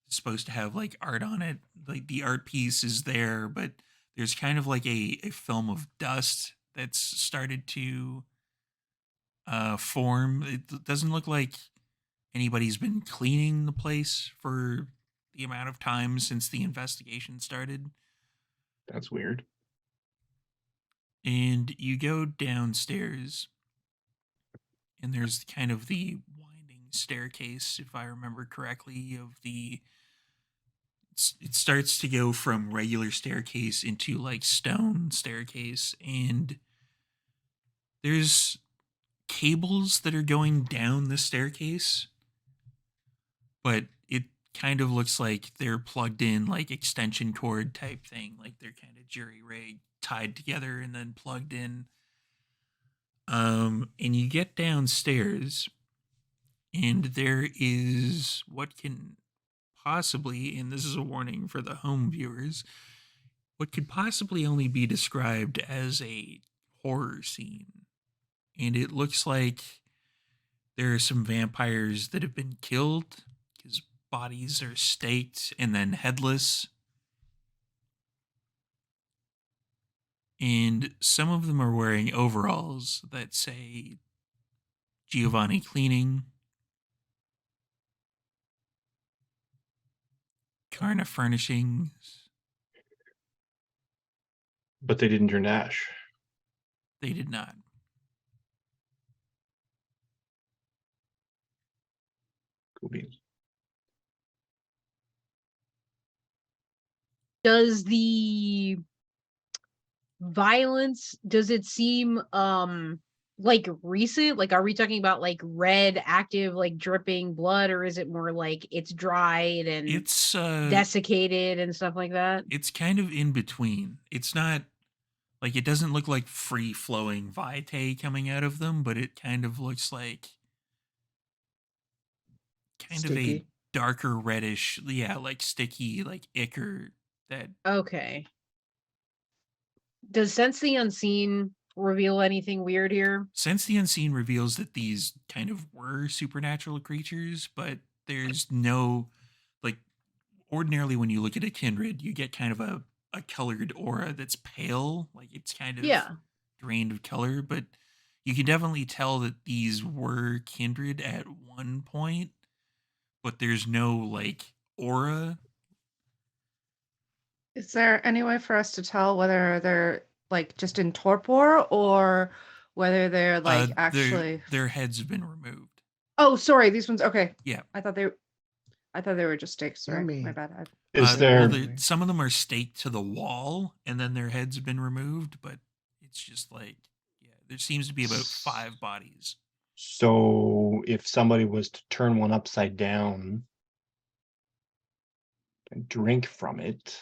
supposed to have like art on it, like the art piece is there, but there's kind of like a film of dust that's started to form. It doesn't look like anybody's been cleaning the place for the amount of time since the investigation started. That's weird. And you go downstairs, and there's kind of the winding staircase, if I remember correctly, of the. It starts to go from regular staircase into like stone staircase, and there's cables that are going down the staircase, but it kind of looks like they're plugged in like extension cord type thing, like they're kind of jury rig tied together and then plugged in. And you get downstairs, and there is what can possibly, and this is a warning for the home viewers, what could possibly only be described as a horror scene. And it looks like there are some vampires that have been killed because bodies are staked and then headless. And some of them are wearing overalls that say Giovanni Cleaning, Carna Furnishings. But they didn't turn to ash. They did not. Cool beans. Does the violence, does it seem like recent? Like, are we talking about like red, active, like dripping blood, or is it more like it's dried and It's desiccated and stuff like that? it's kind of in between. It's not like, it doesn't look like free flowing vitae coming out of them, but it kind of looks like kind of a Sticky. darker reddish, yeah, like sticky, like ichor that Okay. Does Sense the Unseen reveal anything weird here? Sense the Unseen reveals that these kind of were supernatural creatures, but there's no, like, ordinarily when you look at a kindred, you get kind of a colored aura that's pale, like it's kind of Yeah. drained of color, but you can definitely tell that these were kindred at one point, but there's no like aura. Is there any way for us to tell whether they're like just in torpor or whether they're like actually? Their heads have been removed. Oh, sorry, these ones. Okay, Yeah. I thought they were just stakes. Sorry, my Yummy. bad. Is there Some of them are staked to the wall and then their heads have been removed, but it's just like, yeah, there seems to be about 5 bodies. so if somebody was to turn one upside down and drink from it,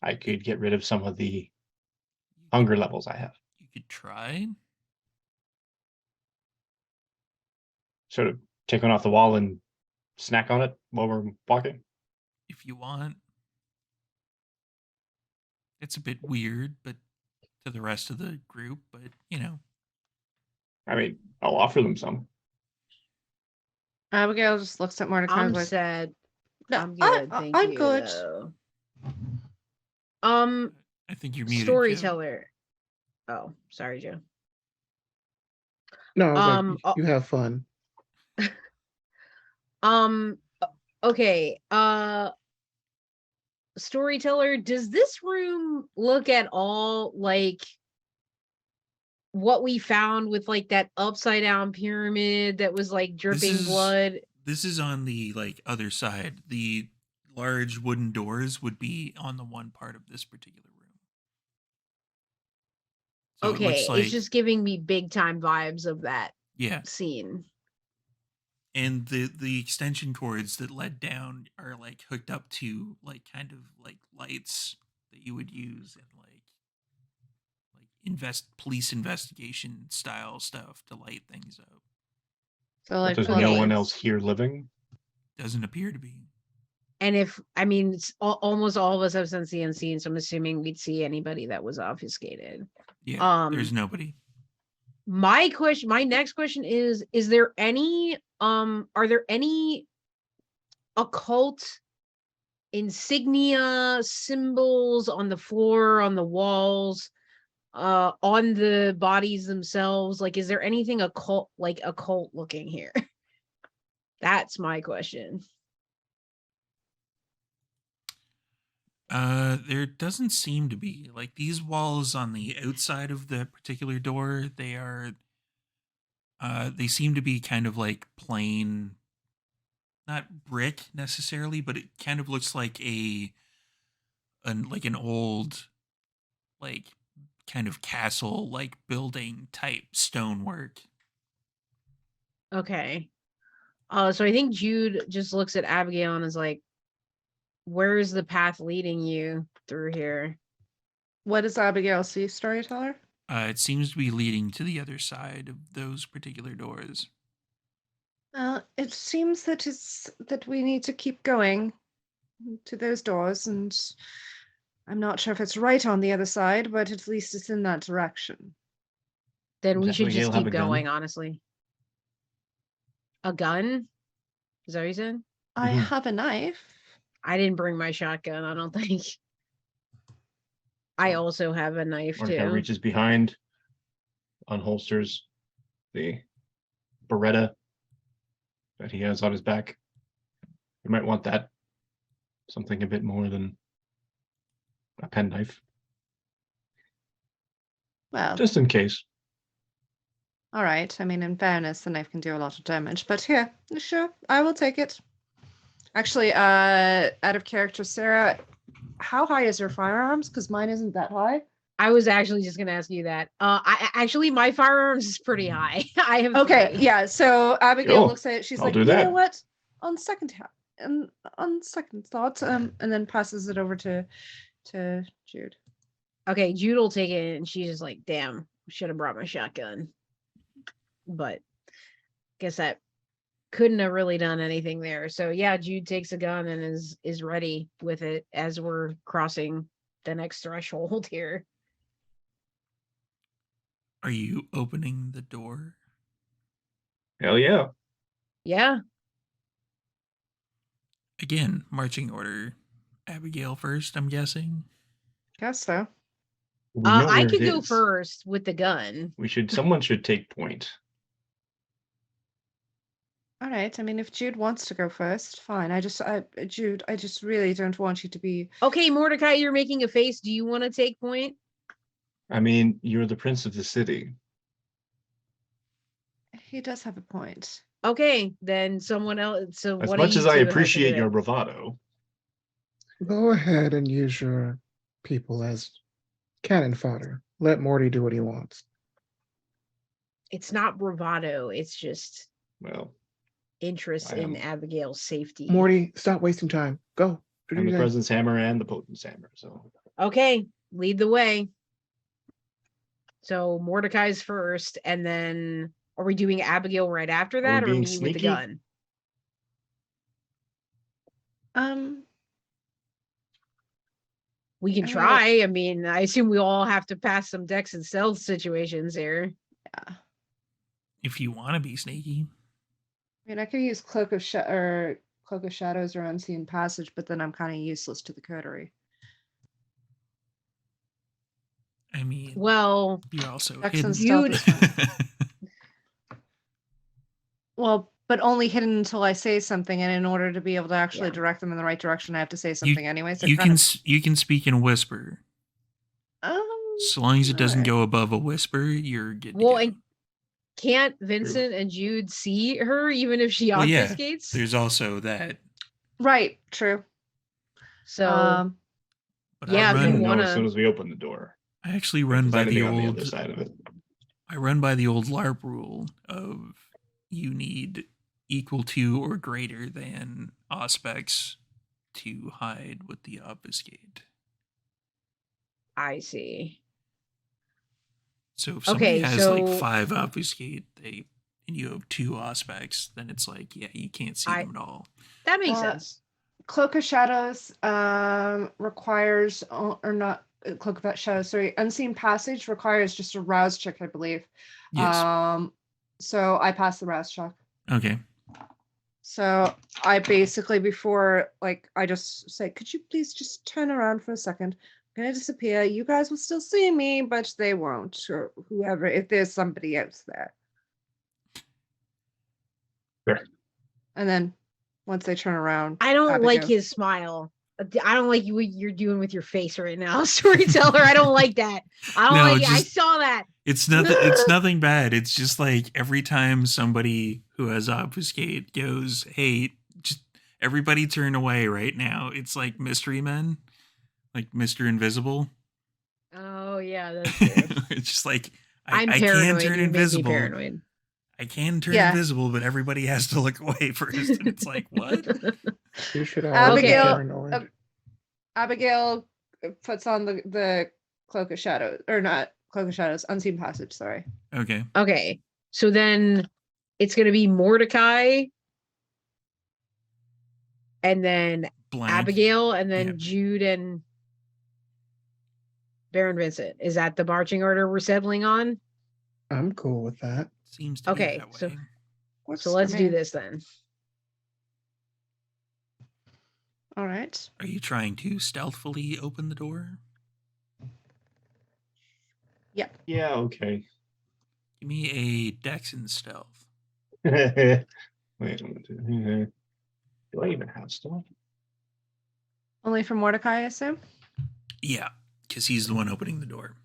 I could get rid of some of the hunger levels I have. You could try. Sort of take one off the wall and snack on it while we're walking. If you want. It's a bit weird, but to the rest of the group, but you know. I mean, I'll offer them some. Abigail just looks at Mordecai. I'm Like, sad. "No, I'm good. Thank I'm you. good." Though. I think you're muted. Joe. Storyteller. Oh, sorry, Joe. No, I was like, you have fun. Okay. Storyteller, does this room look at all like what we found with like that upside down pyramid that was like dripping blood? This is on the like other side. The large wooden doors would be on the one part of this particular room. So okay, it looks like, it's just giving me big time vibes of that scene. And the extension cords that led down are like hooked up to like kind of like lights that you would use in like police investigation style stuff to light things up. So like, There's no one else here living. Doesn't appear to be. And if I mean, it's almost all of us have Sense the Unseen, so I'm assuming we'd see anybody that was obfuscated. Yeah, there's nobody. My next question is there any are there any occult insignia, symbols on the floor, on the walls, on the bodies themselves? Like, is there anything occult looking here? That's my question. There doesn't seem to be. Like, these walls on the outside of the particular door, they seem to be kind of like plain, not brick necessarily, but it kind of looks like an old, like, kind of castle like building type stonework. Okay. So I think Jude just looks at Abigail and is like, where's the path leading you through here? What does Abigail see, storyteller? It seems to be leading to the other side of those particular doors. It seems that we need to keep going to those doors, and I'm not sure if it's right on the other side, but at least it's in that direction. Then we Does should Abigail just have keep a gun? going, honestly. A gun? Is that what you said? I Mhm. have a knife. I didn't bring my shotgun, I don't think. I also have a knife Mordecai too. reaches behind, unholsters the Beretta that he has on his back. You might want that. Something a bit more than a penknife, Well, just in case. all right. I mean, in fairness, the knife can do a lot of damage, but here, sure, I will take it. Actually, out of character, Sarah, how high is your firearms? Because mine isn't that high. I was actually just gonna ask you that. I actually my firearms is pretty high. I have Okay, 3. yeah. So Abigail Cool. looks at it. She's I'll like, do you know that. what? On second and on second thought, and then passes it over to Jude. Okay, Jude will take it and she's just like, damn, should have brought my shotgun. But guess that couldn't have really done anything there. So yeah, Jude takes a gun and is ready with it as we're crossing the next threshold here. Are you opening the door? Hell yeah. Yeah. Again, marching order. Abigail first, I'm guessing. Guess so. We know I where could it go is. first with the gun. Someone should take point. All right. I mean, if Jude wants to go first, fine. Jude, I just really don't want you to be. Okay, Mordecai, you're making a face. Do you want to take point? I mean, you're the prince of the city. He does have a point. Okay, then someone else. So As what much do as you I two have to appreciate do your it? bravado, Go ahead and use your people as cannon fodder. Let Morty do what he wants. It's not bravado. It's just well, interest I in am- Abigail's safety. Morty, stop wasting time. Go. Do I'm the your thing. presence hammer and the potence hammer. So Okay, lead the way. So Mordecai's first, and then are we doing Abigail right after we that, or being me with the sneaky? gun? We can I mean, try. I mean, I assume we all have to pass some dex and stealth situations here. yeah. If you want to be sneaky. I mean, I could use Cloak of Shadows or Unseen Passage, but then I'm kind of useless to the coterie. I mean, Well, you're also Dex and hidden. stealth is fine. Well, but only hidden until I say something, and in order to be able to actually Yeah. direct them in the right direction, I have to say something anyway. So you kind can speak in a whisper. of, So long as it doesn't alright. go above a whisper, you're good to well, go. and can't Vincent and Jude see her even if she Well, yeah, obfuscates? there's also that. Right, true. So But Yeah, I if we're you run. gonna know as wanna- soon as we open the door. I actually If run there's by the anything on the other old. side of it. I run by the old LARP rule of you need equal to or greater than aspects to hide with the obfuscate. I see. So if somebody Okay, has so like 5 obfuscate, and you have 2 aspects, then it's like, yeah, you can't see them at all. that makes Well, sense. Cloak of Shadows requires, or not Cloak of Shadows, sorry, Unseen Passage requires just a rouse check, I believe. Yes. So I pass the rouse check. Okay. So I basically, before, like, I just say, could you please just turn around for a second? I'm gonna disappear. You guys will still see me, but they won't, or whoever, if there's somebody else there. Fair. And then once they turn around, I don't like Abigail. his smile. I don't like what you're doing with your face right now, storyteller. I don't like that. I don't No, like it. I just- saw that. It's nothing. It's nothing bad. It's just like every time somebody who has obfuscate goes, "Hey, just everybody turn away right now." It's like Mystery Men, like Mister Invisible. Oh yeah, that's true. It's just like I'm I paranoid. can turn You make me invisible. paranoid. I can turn Yeah. invisible, but everybody has to look away first. And it's like, what? You should already be Abigail- paranoid. Abigail puts on the cloak of shadows, or not cloak of shadows, unseen passage. Sorry. Okay. Okay, so then it's gonna be Mordecai, and then Blank. Abigail, and then Yep. Jude and Baron Vincent. Is that the marching order we're settling on? I'm cool with that. Seems to Okay, be that so- way. Works So for let's do me. this then. All right. Are you trying to stealthily open the door? Yeah, okay. Give me a Dex and stealth. Wait, do I even have stuff? Only for Mordecai, I assume. Yeah, because he's the one opening the door.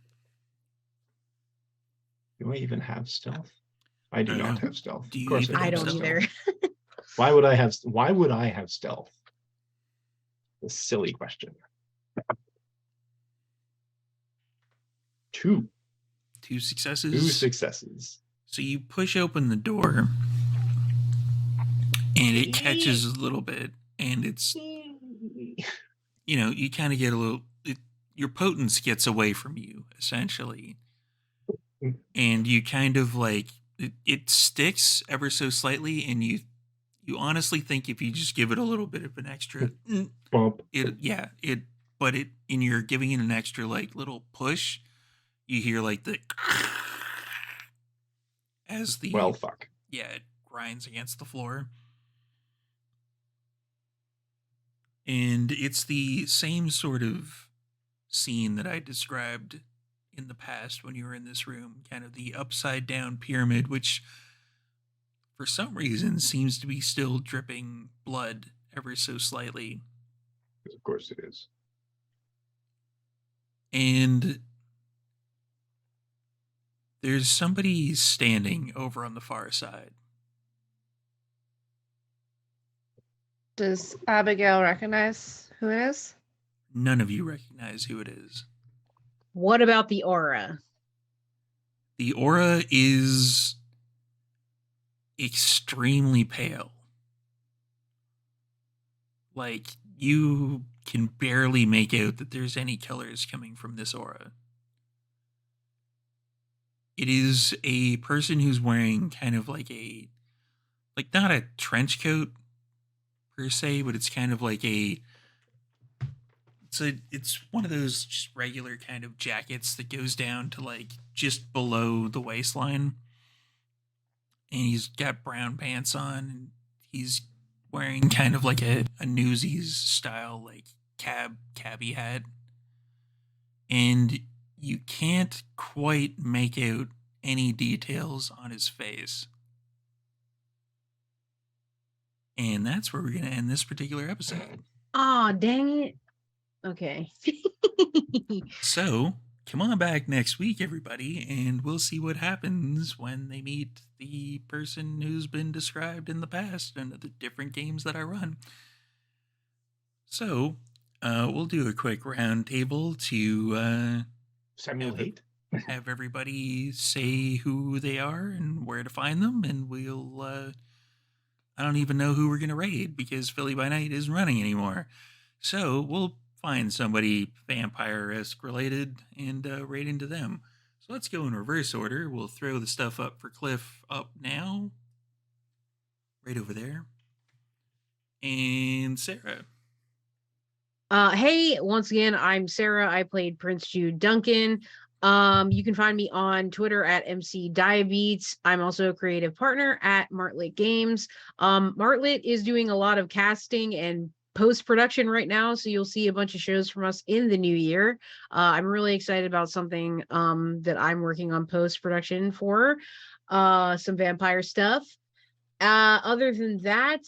Do I even have stealth? I do I don't not know. have stealth. Do Of you course even I have don't stealth? either. Why would I have stealth? A silly question. 2 Two successes. 2 successes. So you push open the door, and it catches a little bit, and it's, you kind of get a little. Your potence gets away from you, essentially, and you kind of like it sticks ever so slightly, and you honestly think if you just give it a little bit of an extra, Bump. but in your giving it an extra like little push, you hear like the as the Well, fuck. it grinds against the floor. And it's the same sort of scene that I described in the past when you were in this room, kind of the upside down pyramid, which for some reason seems to be still dripping blood ever so slightly. Of course it is. And there's somebody standing over on the far side. Does Abigail recognize who it is? None of you recognize who it is. What about the aura? The aura is extremely pale. Like, you can barely make out that there's any colors coming from this aura. It is a person who's wearing kind of like not a trench coat per se, but it's kind of like it's one of those just regular kind of jackets that goes down to like just below the waistline. And he's got brown pants on, and he's wearing kind of like a Newsies style like cabbie hat. And you can't quite make out any details on his face. And that's where we're going to end this particular episode. Oh, dang it. Okay. So, come on back next week, everybody, and we'll see what happens when they meet the person who's been described in the past and the different games that I run. So, we'll do a quick round table to Simulate. have everybody say who they are and where to find them, and we'll I don't even know who we're gonna raid because Philly by Night isn't running anymore. So we'll find somebody vampire-esque related and raid into them. So let's go in reverse order. We'll throw the stuff up for Cliff up now. Right over there. And Sarah. Hey, once again, I'm Sarah. I played Prince Jude Duncan. You can find me on Twitter at MC Diabetes. I'm also a creative partner at Martlet Games. Martlet is doing a lot of casting and post-production right now, so you'll see a bunch of shows from us in the new year. I'm really excited about something that I'm working on post-production for, some vampire stuff. Other than that,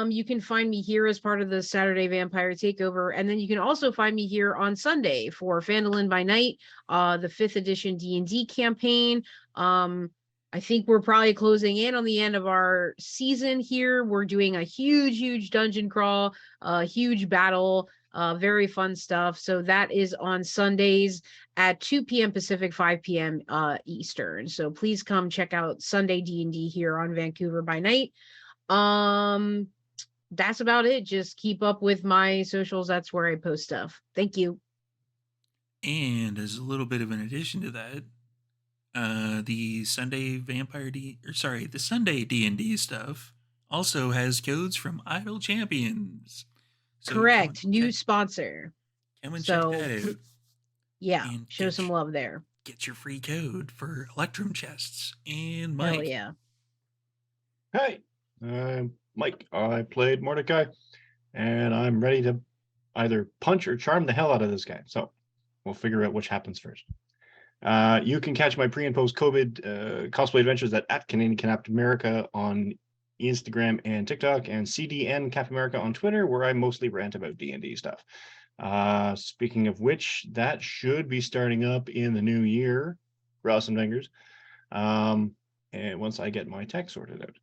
you can find me here as part of the Saturday Vampire Takeover, and then you can also find me here on Sunday for Phandalin by Night, the 5th edition D&D campaign. I think we're probably closing in on the end of our season here. We're doing a huge dungeon crawl, a huge battle, very fun stuff. So that is on Sundays at 2 p.m. Pacific, 5 p.m. Eastern. So please come check out Sunday D&D here on Vancouver by Night. That's about it. Just keep up with my socials. That's where I post stuff. Thank you. And as a little bit of an addition to that, the Sunday the Sunday D&D stuff also has codes from Idle Champions. So Correct. New sponsor. Come and So, check that out. Yeah, And show some love there. Get your free code for Electrum chests. And Mike. Hell yeah. Hey, Mike. I played Mordecai, and I'm ready to either punch or charm the hell out of this guy. So we'll figure out which happens first. You can catch my pre and post COVID cosplay adventures at Canadian Cap America on Instagram and TikTok, and CDN Cap America on Twitter, where I mostly rant about D&D stuff. Speaking of which, that should be starting up in the new year for Awesome Dingers. And once I get my tech sorted out.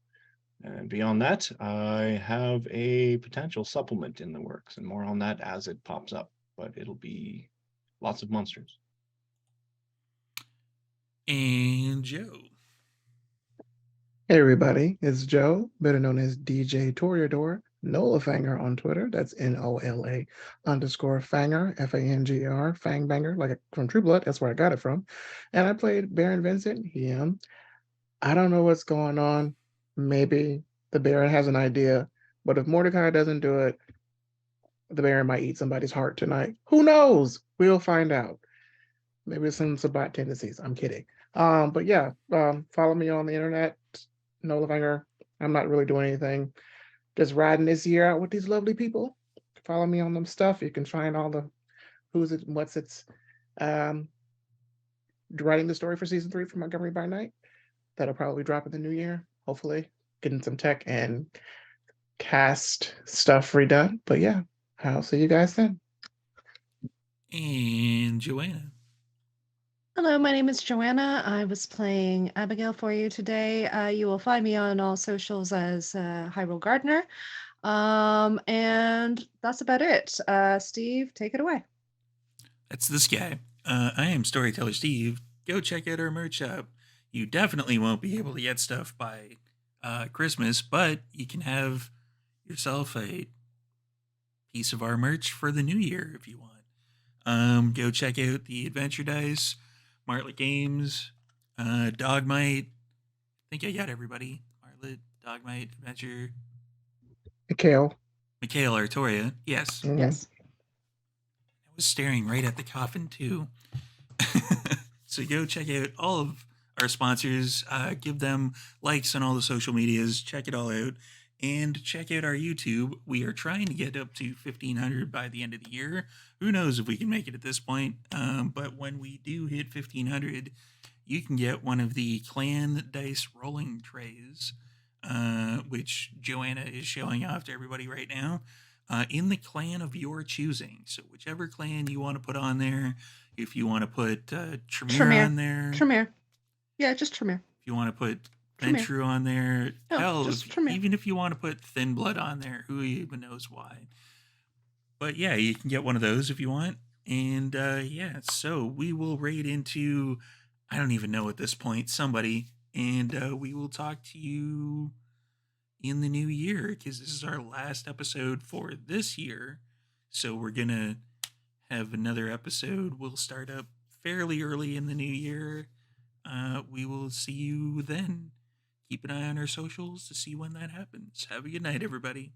And beyond that, I have a potential supplement in the works, and more on that as it pops up. But it'll be lots of monsters. And Joe. Hey everybody, it's Joe, better known as DJ Toreador, Nolafanger on Twitter. That's NOLA _Fanger, FANGER, Fangbanger, like from True Blood. That's where I got it from. And I played Baron Vincent, him. I don't know what's going on. Maybe the Baron has an idea, but if Mordecai doesn't do it, the Baron might eat somebody's heart tonight. Who knows? We'll find out. Maybe some Sabbat tendencies. I'm kidding. But yeah, follow me on the internet, Nolafanger. I'm not really doing anything. Just riding this year out with these lovely people. Follow me on them stuff. You can find all the who's it, what's it's. Writing the story for season 3 for Montgomery by Night. That'll probably drop in the new year. Hopefully, getting some tech and cast stuff redone. But yeah, I'll see you guys then. And Joanna. Hello, my name is Joanna. I was playing Abigail for you today. You will find me on all socials as Hyrule Gardener. And that's about it. Steve, take it away. That's this guy. I am Storyteller Steve. Go check out our merch shop. You definitely won't be able to get stuff by Christmas, but you can have yourself a piece of our merch for the new year if you want. Go check out the Adventure Dice, Martlet Games, Dogmite. I think I got everybody. Martlet, Dogmite, Adventure. Mikhail Artoria. Yes. Mhm. Yes. I was staring right at the coffin too. So go check out all of our sponsors. Give them likes on all the social medias. Check it all out. And check out our YouTube. We are trying to get up to 1,500 by the end of the year. Who knows if we can make it at this point. But when we do hit 1,500, you can get one of the clan dice rolling trays, which Joanna is showing off to everybody right now, in the clan of your choosing. So whichever clan you want to put on there, if you want to put Tremere on there. Tremere. Yeah, just Tremere. If you want to put Tremere. Ventru on there. No, Hell, just Tremere. even if you want to put Thin Blood on there, who even knows why. But yeah, you can get one of those if you want. And yeah, so we will raid into, I don't even know at this point, somebody. And we will talk to you in the new year, because this is our last episode for this year. So we're going to have another episode. We'll start up fairly early in the new year. We will see you then. Keep an eye on our socials to see when that happens. Have a good night, everybody.